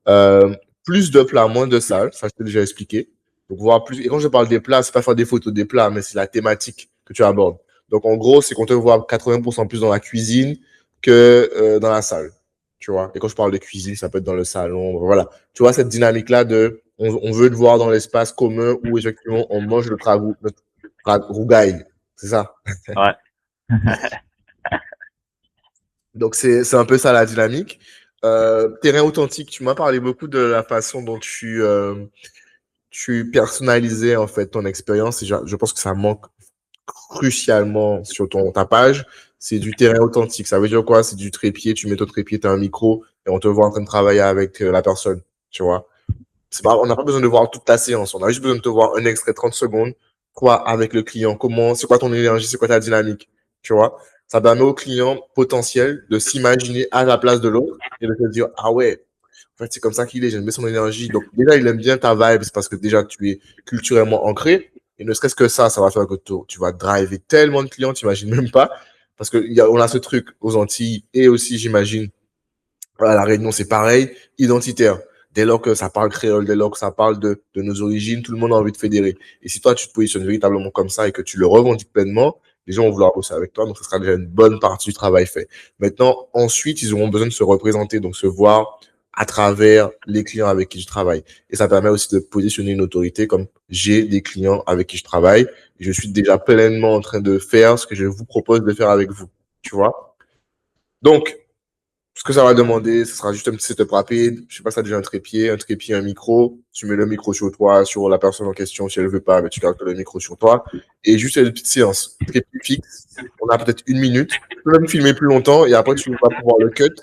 Euh, Plus de plats, moins de salles, ça je t'ai déjà expliqué. Donc voir plus. Et quand je parle des plats, c'est pas faire des photos des plats, mais c'est la thématique que tu abordes. Donc en gros, c'est qu'on te voit 80% plus dans la cuisine que dans la salle. Tu vois. Et quand je parle de cuisine, ça peut être dans le salon. Voilà. Tu vois cette dynamique-là de on veut te voir dans l'espace commun où effectivement on mange notre rougail. C'est ça. Ouais. Donc c'est un peu ça la dynamique. Terrain authentique, tu m'as parlé beaucoup de la façon dont tu personnalisais en fait ton expérience et je pense que ça manque crucialement sur ta page. C'est du terrain authentique. Ça veut dire quoi? C'est du trépied. Tu mets ton trépied, tu as un micro et on te voit en train de travailler avec la personne. Tu vois? On n'a pas besoin de voir toute ta séance. On a juste besoin de te voir un extrait 30 secondes. Quoi avec le client? C'est quoi ton énergie? C'est quoi ta dynamique? Tu vois? Ça permet au client potentiel de s'imaginer à la place de l'autre et de se dire, ah ouais, en fait, c'est comme ça qu'il est, j'aime bien son énergie. Donc, déjà, il aime bien ta vibe, c'est parce que déjà, tu es culturellement ancré. Et ne serait-ce que ça va faire que tu vas driver tellement de clients, tu n'imagines même pas. Parce on a ce truc aux Antilles et aussi, j'imagine, à La Réunion, c'est pareil, identitaire. Dès lors que ça parle créole, dès lors que ça parle de nos origines, tout le monde a envie de fédérer. Et si toi, tu te positionnes véritablement comme ça et que tu le revendiques pleinement, les gens vont vouloir bosser avec toi. Donc, ce sera déjà une bonne partie du travail fait. Maintenant, ensuite, ils auront besoin de se représenter, donc se voir à travers les clients avec qui je travaille. Et ça permet aussi de positionner une autorité comme j'ai des clients avec qui je travaille. Et je suis déjà pleinement en train de faire ce que je vous propose de faire avec vous. Tu vois? Donc, ce que ça va demander, ce sera juste un petit setup rapide. Je sais pas si ça a déjà un trépied, un micro. Tu mets le micro sur toi, sur la personne en question. Si elle veut pas, mais tu gardes le micro sur toi. Et juste une petite séance. Trépied fixe. On a peut-être 1 minute. Tu peux même filmer plus longtemps et après, tu vas pouvoir le cut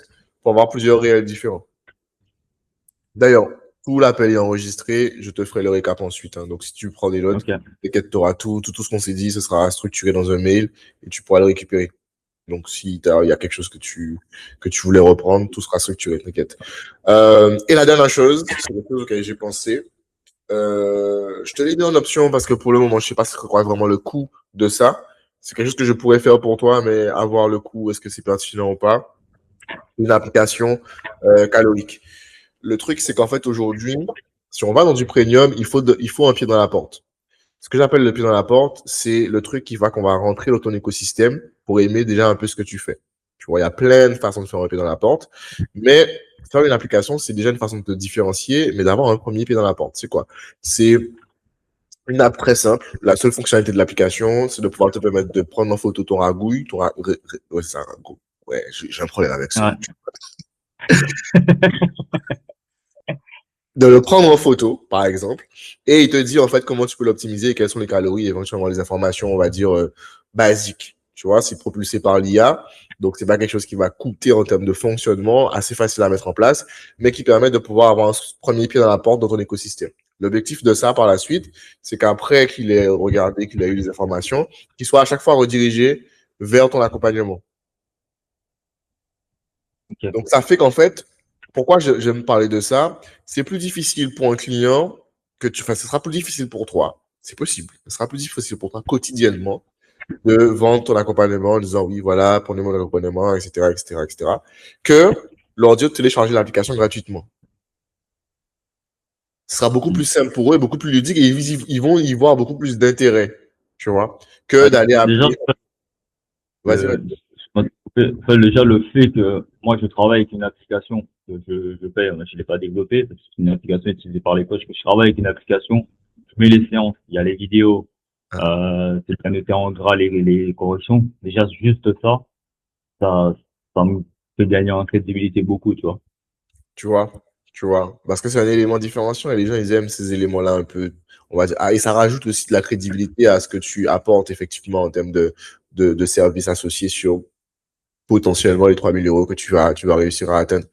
pour avoir plusieurs réels différents. D'ailleurs, tout l'appel est enregistré. Je te ferai le récap ensuite, hein. Donc, si tu prends des notes, Ok. t'inquiète, tu auras tout ce qu'on s'est dit. Ce sera structuré dans un mail et tu pourras le récupérer. Donc, si il y a quelque chose que tu voulais reprendre, tout sera structuré, t'inquiète. Et la dernière chose, c'est quelque chose auquel j'ai pensé. Je te l'ai mis en option parce que pour le moment, je sais pas ce quoi vraiment le coût de ça. C'est quelque chose que je pourrais faire pour toi, mais avoir le coût, est-ce que c'est pertinent ou pas? Une application calorique. Le truc, c'est qu'en fait, aujourd'hui, si on va dans du premium, il faut un pied dans la porte. Ce que j'appelle le pied dans la porte, c'est le truc qu'on va rentrer dans ton écosystème pour aimer déjà un peu ce que tu fais. Tu vois, il y a plein de façons de faire un pied dans la porte, mais faire une application, c'est déjà une façon de te différencier, mais d'avoir un premier pied dans la porte. C'est quoi? C'est une app très simple. La seule fonctionnalité de l'application, c'est de pouvoir te permettre de prendre en photo ton ragouille, ouais, c'est un ragoût. Ouais, j'ai un problème avec ce Ouais. mot. De le prendre en photo, par exemple, et il te dit en fait comment tu peux l'optimiser et quelles sont les calories, éventuellement les informations, on va dire, basiques. Tu vois, c'est propulsé par l'IA, donc c'est pas quelque chose qui va coûter en termes de fonctionnement, assez facile à mettre en place, mais qui permet de pouvoir avoir un premier pied dans la porte dans ton écosystème. L'objectif de ça par la suite, c'est qu'après qu'il ait regardé, qu'il ait eu les informations, qu'il soit à chaque fois redirigé vers ton accompagnement. Ok. Donc, ça fait qu'en fait, pourquoi j'aime parler de ça, c'est plus difficile pour un client enfin, ce sera plus difficile pour toi. C'est possible. Ce sera plus difficile pour toi quotidiennement de vendre ton accompagnement en disant oui, voilà, prenez mon accompagnement, etc., etc., etc., que leur dire de télécharger l'application gratuitement. Ce sera beaucoup plus simple pour eux, beaucoup plus ludique et ils vont y voir beaucoup plus d'intérêt, tu vois, que Ouais. d'aller Déjà, appeler. Vas-y, vas-y. euh, enfin, déjà, le fait que moi, je travaille avec une application que je paye, je l'ai pas développée, parce que c'est une application utilisée par les coachs, que je travaille avec une application, je mets les séances, il y a les vidéos, c'est bien noté en gras les corrections. Déjà, juste ça, ça, ça me fait gagner en crédibilité beaucoup, tu vois. Tu vois, tu vois. Parce que c'est un élément différenciant et les gens, ils aiment ces éléments-là un peu, on va dire. Ah, et ça rajoute aussi de la crédibilité à ce que tu apportes effectivement en termes de services associés sur potentiellement les 3 000 € que tu vas réussir à atteindre.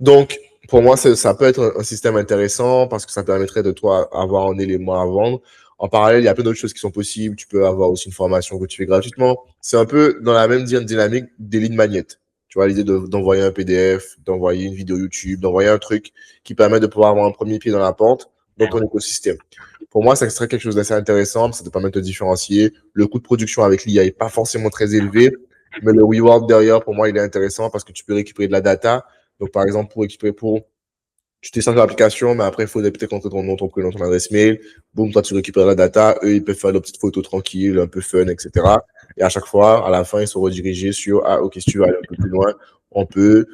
Donc, pour moi, ça peut être un système intéressant parce que ça permettrait de toi avoir un élément à vendre. En parallèle, il y a plein d'autres choses qui sont possibles. Tu peux avoir aussi une formation que tu fais gratuitement. C'est un peu dans la même dynamique des lignes magnétiques. Tu vois, l'idée d'envoyer un PDF, d'envoyer une vidéo YouTube, d'envoyer un truc qui permet de pouvoir avoir un premier pied dans la porte dans ton écosystème. Pour moi, ça serait quelque chose d'assez intéressant. Ça te permet de te différencier. Le coût de production avec l'IA n'est pas forcément très élevé, mais le reward derrière, pour moi, il est intéressant parce que tu peux récupérer de la data. Donc, par exemple, tu télécharges l'application, mais après, il faut peut-être entrer ton nom, ton prénom, ton adresse mail. Boum, toi, tu récupères la data. Eux, ils peuvent faire leurs petites photos tranquilles, un peu fun, etc. Et à chaque fois, à la fin, ils sont redirigés sur, ah, ok, si tu veux aller un peu plus loin, on peut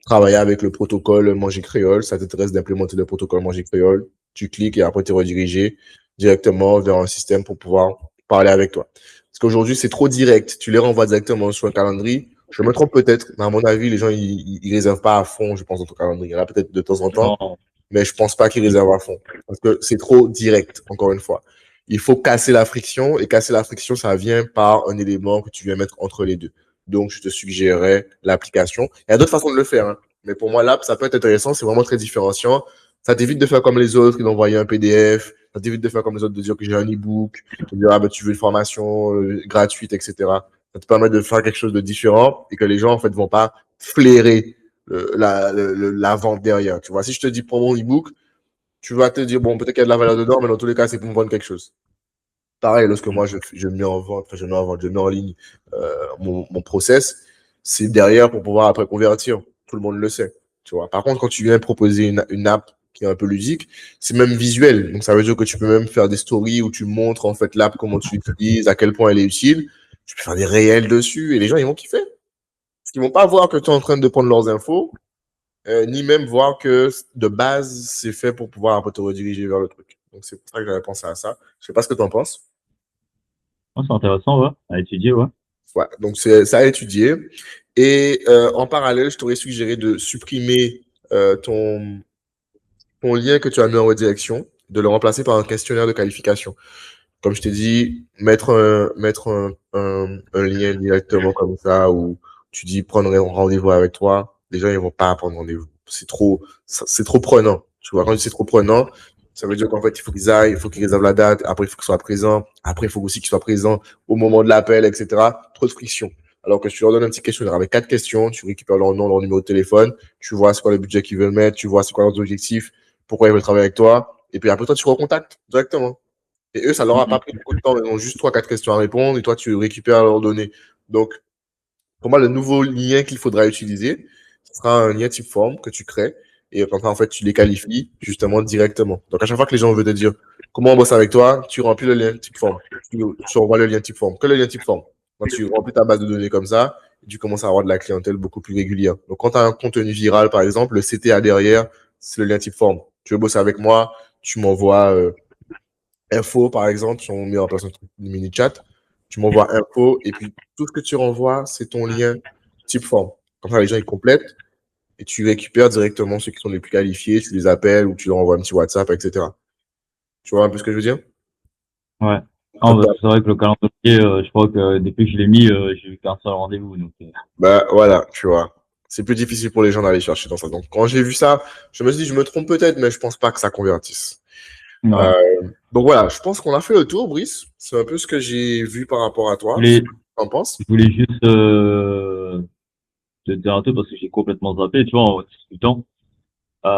travailler avec le protocole Manger Créole. Ça t'intéresse d'implémenter le protocole Manger Créole. Tu cliques et après, tu es redirigé directement vers un système pour pouvoir parler avec toi. Parce qu'aujourd'hui, c'est trop direct. Tu les renvoies directement sur un calendrier. Je me trompe peut-être, mais à mon avis, les gens, ils réservent pas à fond, je pense, dans ton calendrier. Il y en a peut-être de temps en temps, Non, mais je pense pas qu'ils réservent à fond. Parce que c'est trop direct, encore une fois. Il faut casser la friction, et casser la friction, ça vient par un élément que tu viens mettre entre les deux. Donc, je te suggérerais l'application. Il y a d'autres façons de le faire, hein. Mais pour moi, l'app, ça peut être intéressant, c'est vraiment très différenciant. Ça t'évite de faire comme les autres, et d'envoyer un PDF. Ça t'évite de faire comme les autres, de dire que j'ai un e-book, de dire, ah, ben, tu veux une formation gratuite, etc. Ça te permet de faire quelque chose de différent et que les gens, en fait, vont pas flairer la vente derrière. Tu vois, si je te dis prends mon e-book, tu vas te dire, bon, peut-être qu'il y a de la valeur dedans, mais dans tous les cas, c'est pour me vendre quelque chose. Pareil, lorsque moi, je mets en vente, enfin, je mets en ligne mon process, c'est derrière pour pouvoir après convertir. Tout le monde le sait. Tu vois. Par contre, quand tu viens proposer une app qui est un peu ludique, c'est même visuel. Donc, ça veut dire que tu peux même faire des stories où tu montres en fait l'app, comment tu l'utilises, à quel point elle est utile. Tu peux faire des réels dessus et les gens, ils vont kiffer. Parce qu'ils vont pas voir que tu es en train de prendre leurs infos, ni même voir que de base, c'est fait pour pouvoir un peu te rediriger vers le truc. Donc, c'est pour ça que j'avais pensé à ça. Je sais pas ce que tu en penses. Oh, c'est intéressant, ouais, à étudier, ouais. Ouais, donc c'est ça à étudier. Et en parallèle, je t'aurais suggéré de supprimer ton lien que tu as mis en redirection, de le remplacer par un questionnaire de qualification. Comme je t'ai dit, mettre un lien directement comme ça où tu dis prendre un rendez-vous avec toi, les gens ils vont pas prendre rendez-vous. C'est trop prenant. Tu vois, quand c'est trop prenant, ça veut dire qu'en fait, il faut qu'ils aillent, il faut qu'ils réservent la date, après il faut qu'ils soient présents, après il faut aussi qu'ils soient présents au moment de l'appel, etc. Trop de friction. Alors que tu leur donnes un petit questionnaire avec 4 questions, tu récupères leur nom, leur numéro de téléphone, tu vois c'est quoi le budget qu'ils veulent mettre, tu vois c'est quoi leurs objectifs, pourquoi ils veulent travailler avec toi, et puis après toi tu recontactes directement. Et eux, ça leur a pas pris beaucoup de temps. Ils ont juste 3, 4 questions à répondre et toi, tu récupères leurs données. Donc, pour moi, le nouveau lien qu'il faudra utiliser, ce sera un lien type forme que tu crées et comme ça, en fait, tu les qualifies justement directement. Donc, à chaque fois que les gens veulent te dire comment on bosse avec toi, tu remplis le lien type forme. Tu envoies le lien type forme. Que le lien type forme. Quand tu remplis ta base de données comme ça, tu commences à avoir de la clientèle beaucoup plus régulière. Donc, quand tu as un contenu viral, par exemple, le CTA derrière, c'est le lien type forme. Tu veux bosser avec moi, tu m'envoies info, par exemple, si on met en place un truc de mini-chat, tu m'envoies info et puis tout ce que tu renvoies, c'est ton lien type forme. Comme ça, les gens, ils complètent et tu récupères directement ceux qui sont les plus qualifiés, tu les appelles ou tu leur envoies un petit WhatsApp, etc. Tu vois un peu ce que je veux dire? Ouais. Non, Comme parce ça. que c'est vrai que le calendrier, je crois que depuis que je l'ai mis, j'ai eu qu'un seul rendez-vous, donc, Bah, voilà, tu vois. C'est plus difficile pour les gens d'aller chercher dans ça. Donc, quand j'ai vu ça, je me suis dit, je me trompe peut-être, mais je pense pas que ça convertisse. ouais. Euh, donc voilà, je pense qu'on a fait le tour, Brice. C'est un peu ce que j'ai vu par rapport à Je toi. voulais, Tu en penses? je voulais juste, te dire un truc parce que j'ai complètement zappé, tu vois, en discutant. Tu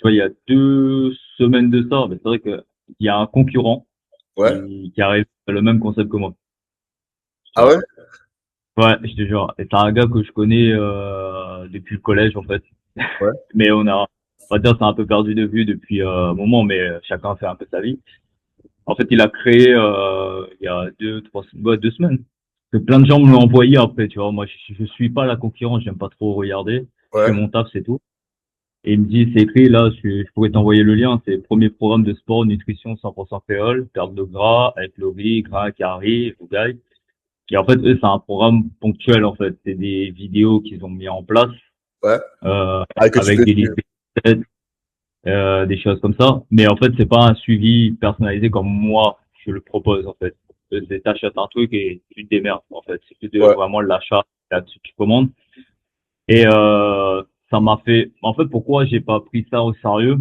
vois, il y a 2 semaines de ça, mais c'est vrai que il y a un concurrent Ouais. qui arrive à le même concept que moi. Tu Ah vois. ouais? Ouais, je te jure. Et c'est un gars que je connais depuis le collège en fait. Ouais. Mais on va dire, c'est un peu perdu de vue depuis un moment, mais chacun fait un peu sa vie. En fait, il a créé il y a 2 semaines. Que plein de gens me l'ont envoyé après, tu vois. Moi, je suis pas la concurrence, j'aime pas trop regarder. Je fais Ouais. mon taf, c'est tout. Et il me dit, c'est écrit, là, je pourrais t'envoyer le lien. C'est le premier programme de sport, nutrition 100% créole, perte de gras, avec le riz, gras qui arrive, gagne. Et en fait, eux, c'est un programme ponctuel, en fait. C'est des vidéos qu'ils ont mis en place, Ouais. euh, Ah, que tu avec peux des listes suivre. de recettes, des choses comme ça. Mais en fait, c'est pas un suivi personnalisé comme moi, je le propose, en fait. C'est t'achètes un truc et tu te démerdes, en fait. C'est plus de Ouais. vraiment l'achat, là, tu commandes. Et, ça m'a fait, en fait, pourquoi j'ai pas pris ça au sérieux?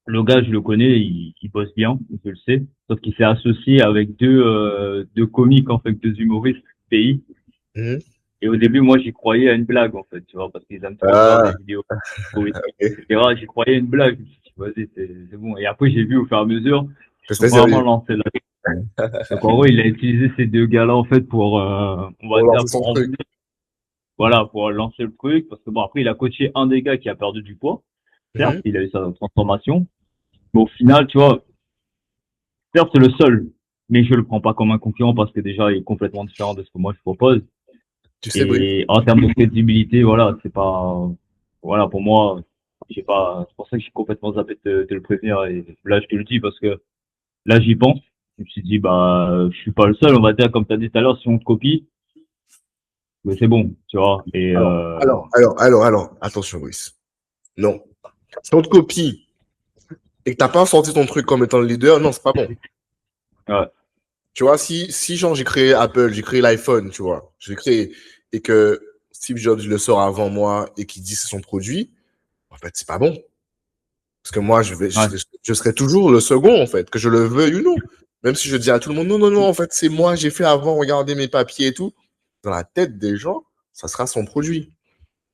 Le gars, je le connais, il bosse bien, je le sais. Sauf qu'il s'est associé avec deux comiques, en fait, 2 humoristes du pays. Mhm. Et au début, moi, j'y croyais à une blague, en fait, tu vois, parce qu'ils aiment trop faire des Ah, vidéos humoristiques, ok. etc. J'y croyais à une blague. Je me suis dit, vas-y, c'est bon. Et après, j'ai vu au fur et à mesure, Que ils sont c'était pas vraiment sérieux. lancés là. Donc, en gros, il a utilisé ces deux gars-là, en fait, pour, on va Pour dire, lancer son pour en truc. venir, voilà, pour lancer le truc. Parce que bon, après, il a coaché un des gars qui a perdu du poids. Certes, Mhm. il a eu sa transformation. Mais au final, tu vois, certes, c'est le seul, mais je le prends pas comme un concurrent parce que déjà, il est complètement différent de ce que moi je propose. Tu sais, Brice. Et en termes de crédibilité, voilà, c'est pas, voilà, pour moi, j'ai pas, c'est pour ça que j'ai complètement zappé de te le prévenir. Et là, je te le dis parce que là, j'y pense. Je me suis dit, bah, je suis pas le seul, on va dire, comme tu as dit tout à l'heure, si on te copie, mais c'est bon, tu vois. Et, Attention, Brice. Non. Si on te copie et que t'as pas sorti ton truc comme étant le leader, non, c'est pas bon. ouais, Tu vois, si genre j'ai créé Apple, j'ai créé l'iPhone, tu vois, j'ai créé et que Steve Jobs le sort avant moi et qu'il dit c'est son produit, en fait, c'est pas bon. Parce que moi, ouais, je serai toujours le second, en fait, que je le veuille ou non. Même si je dis à tout le monde, non, non, non, en fait, c'est moi, j'ai fait avant, regardez mes papiers et tout. Dans la tête des gens, ça sera son produit.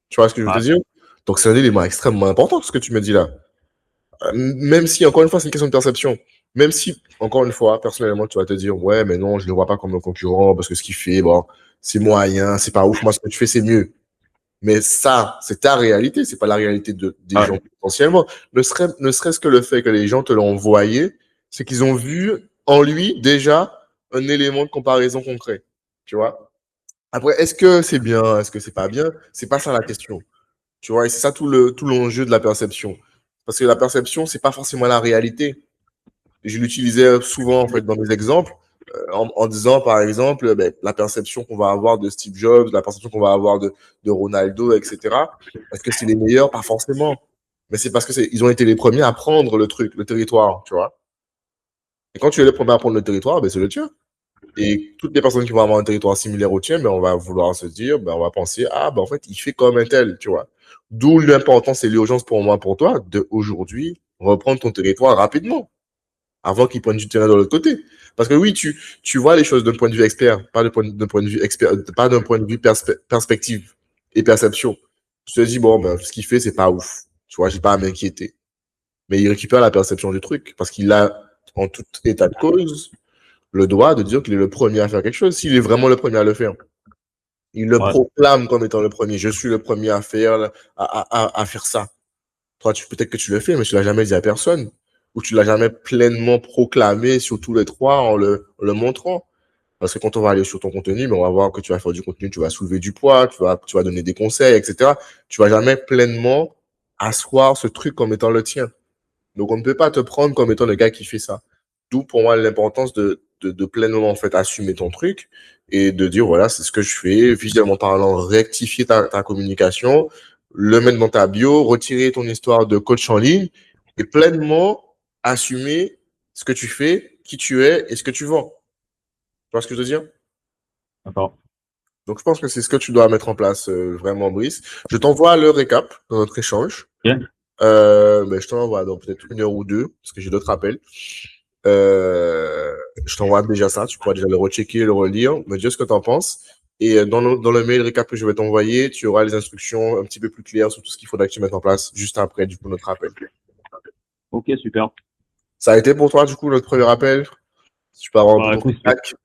Tu vois ce que je veux te ouais, dire? Donc, c'est un élément extrêmement important, ce que tu me dis là. Même si, encore une fois, c'est une question de perception. Même si, encore une fois, personnellement, tu vas te dire, ouais, mais non, je ne le vois pas comme un concurrent parce que ce qu'il fait, bon, c'est moyen, c'est pas ouf. Moi, ce que tu fais, c'est mieux. Mais ça, c'est ta réalité, c'est pas la réalité des Ouais, gens potentiellement. Ne serait-ce que le fait que les gens te l'ont envoyé, c'est qu'ils ont vu en lui déjà un élément de comparaison concret. Tu vois? Après, est-ce que c'est bien, est-ce que c'est pas bien? C'est pas ça la question. Tu vois? Et c'est ça tout l'enjeu de la perception. Parce que la perception, c'est pas forcément la réalité. Je l'utilisais souvent en fait dans mes exemples en disant par exemple ben, la perception qu'on va avoir de Steve Jobs, la perception qu'on va avoir de Ronaldo, etc. Est-ce que c'est les meilleurs? Pas forcément. Mais c'est parce que ils ont été les premiers à prendre le truc, le territoire, tu vois. Et quand tu es le premier à prendre le territoire, ben, c'est le tien. Et toutes les personnes qui vont avoir un territoire similaire au tien, ben, on va vouloir se dire, ben, on va penser, ah, ben, en fait, il fait comme un tel, tu vois. D'où l'importance et l'urgence pour moi, pour toi, de aujourd'hui reprendre ton territoire rapidement avant qu'ils prennent du terrain de l'autre côté. Parce que oui, tu vois les choses d'un point de vue expert, pas d'un point de vue expert, pas d'un point de vue perspective et perception. Tu te dis, bon, ben, ce qu'il fait, c'est pas ouf. Tu vois, j'ai pas à m'inquiéter. Mais il récupère la perception du truc parce qu'il a, en tout état de cause, le droit de dire qu'il est le premier à faire quelque chose, s'il est vraiment le premier à le faire. Il le ouais. proclame comme étant le premier. Je suis le premier à faire, à faire ça. Toi, peut-être que tu le fais, mais tu l'as jamais dit à personne. Ou tu l'as jamais pleinement proclamé sur tous les trois en le montrant. Parce que quand on va aller sur ton contenu, ben, on va voir que tu vas faire du contenu, tu vas soulever du poids, tu vas donner des conseils, etc. Tu vas jamais pleinement asseoir ce truc comme étant le tien. Donc, on ne peut pas te prendre comme étant le gars qui fait ça. D'où pour moi l'importance de pleinement en fait assumer ton truc et de dire voilà, c'est ce que je fais, visuellement parlant, rectifier ta communication, le mettre dans ta bio, retirer ton histoire de coach en ligne et pleinement assumer ce que tu fais, qui tu es et ce que tu vends. Tu vois ce que je veux dire? D'accord. Donc, je pense que c'est ce que tu dois mettre en place vraiment, Brice. Je t'envoie le récap de notre échange. Ok. Mais je t'envoie dans peut-être une heure ou deux, parce que j'ai d'autres appels. Euh, je t'envoie déjà ça, tu pourras déjà le rechecker, le relire, me dire ce que tu en penses. Et dans le mail récap que je vais t'envoyer, tu auras les instructions un petit peu plus claires sur tout ce qu'il faudra que tu mettes en place juste après du coup notre appel. Ok, super. Ça a été pour toi du coup notre premier appel. Tu peux avoir un peu Bah, ton écoute, feedback.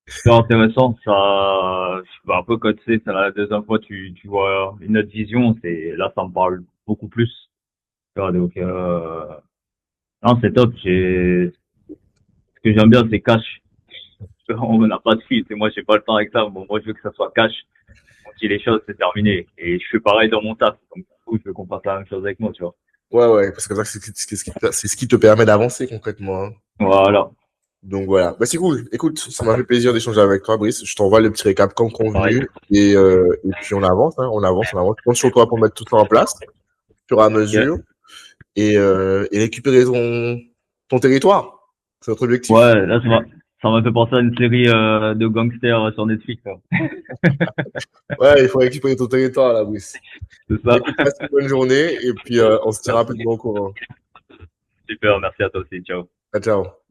super intéressant. Ça, bah, un peu quand tu sais, c'est la deuxième fois, tu vois une autre vision. Là, ça me parle beaucoup plus. Tu vois, donc, non, c'est top. Ce que j'aime bien, c'est cash. On n'a pas de fil. Et moi, j'ai pas le temps avec ça. Bon, moi, je veux que ça soit cash. On dit les choses, c'est terminé. Et je fais pareil dans mon taf. Donc, du coup, je veux qu'on fasse la même chose avec moi, tu vois. Ouais, ouais, parce que ça, c'est ce qui te permet d'avancer concrètement, hein. Voilà. Donc voilà. Bah, c'est cool. Écoute, ça m'a fait plaisir d'échanger avec toi, Brice. Je t'envoie le petit récap comme Pareil. convenu. Et puis on avance, hein, on avance, on avance. Je compte sur toi pour mettre tout ça en place, au fur et à mesure, Ok. et récupérer ton territoire. C'est notre objectif. Ouais, là, ça m'a fait penser à une série de gangsters sur Netflix, là. Ouais, il faut récupérer ton territoire, là, Brice. C'est Bah, ça. écoute, passe une bonne journée, et puis on se tient Merci. rapidement au courant. Super, merci à toi aussi. Ciao. Ciao, ciao.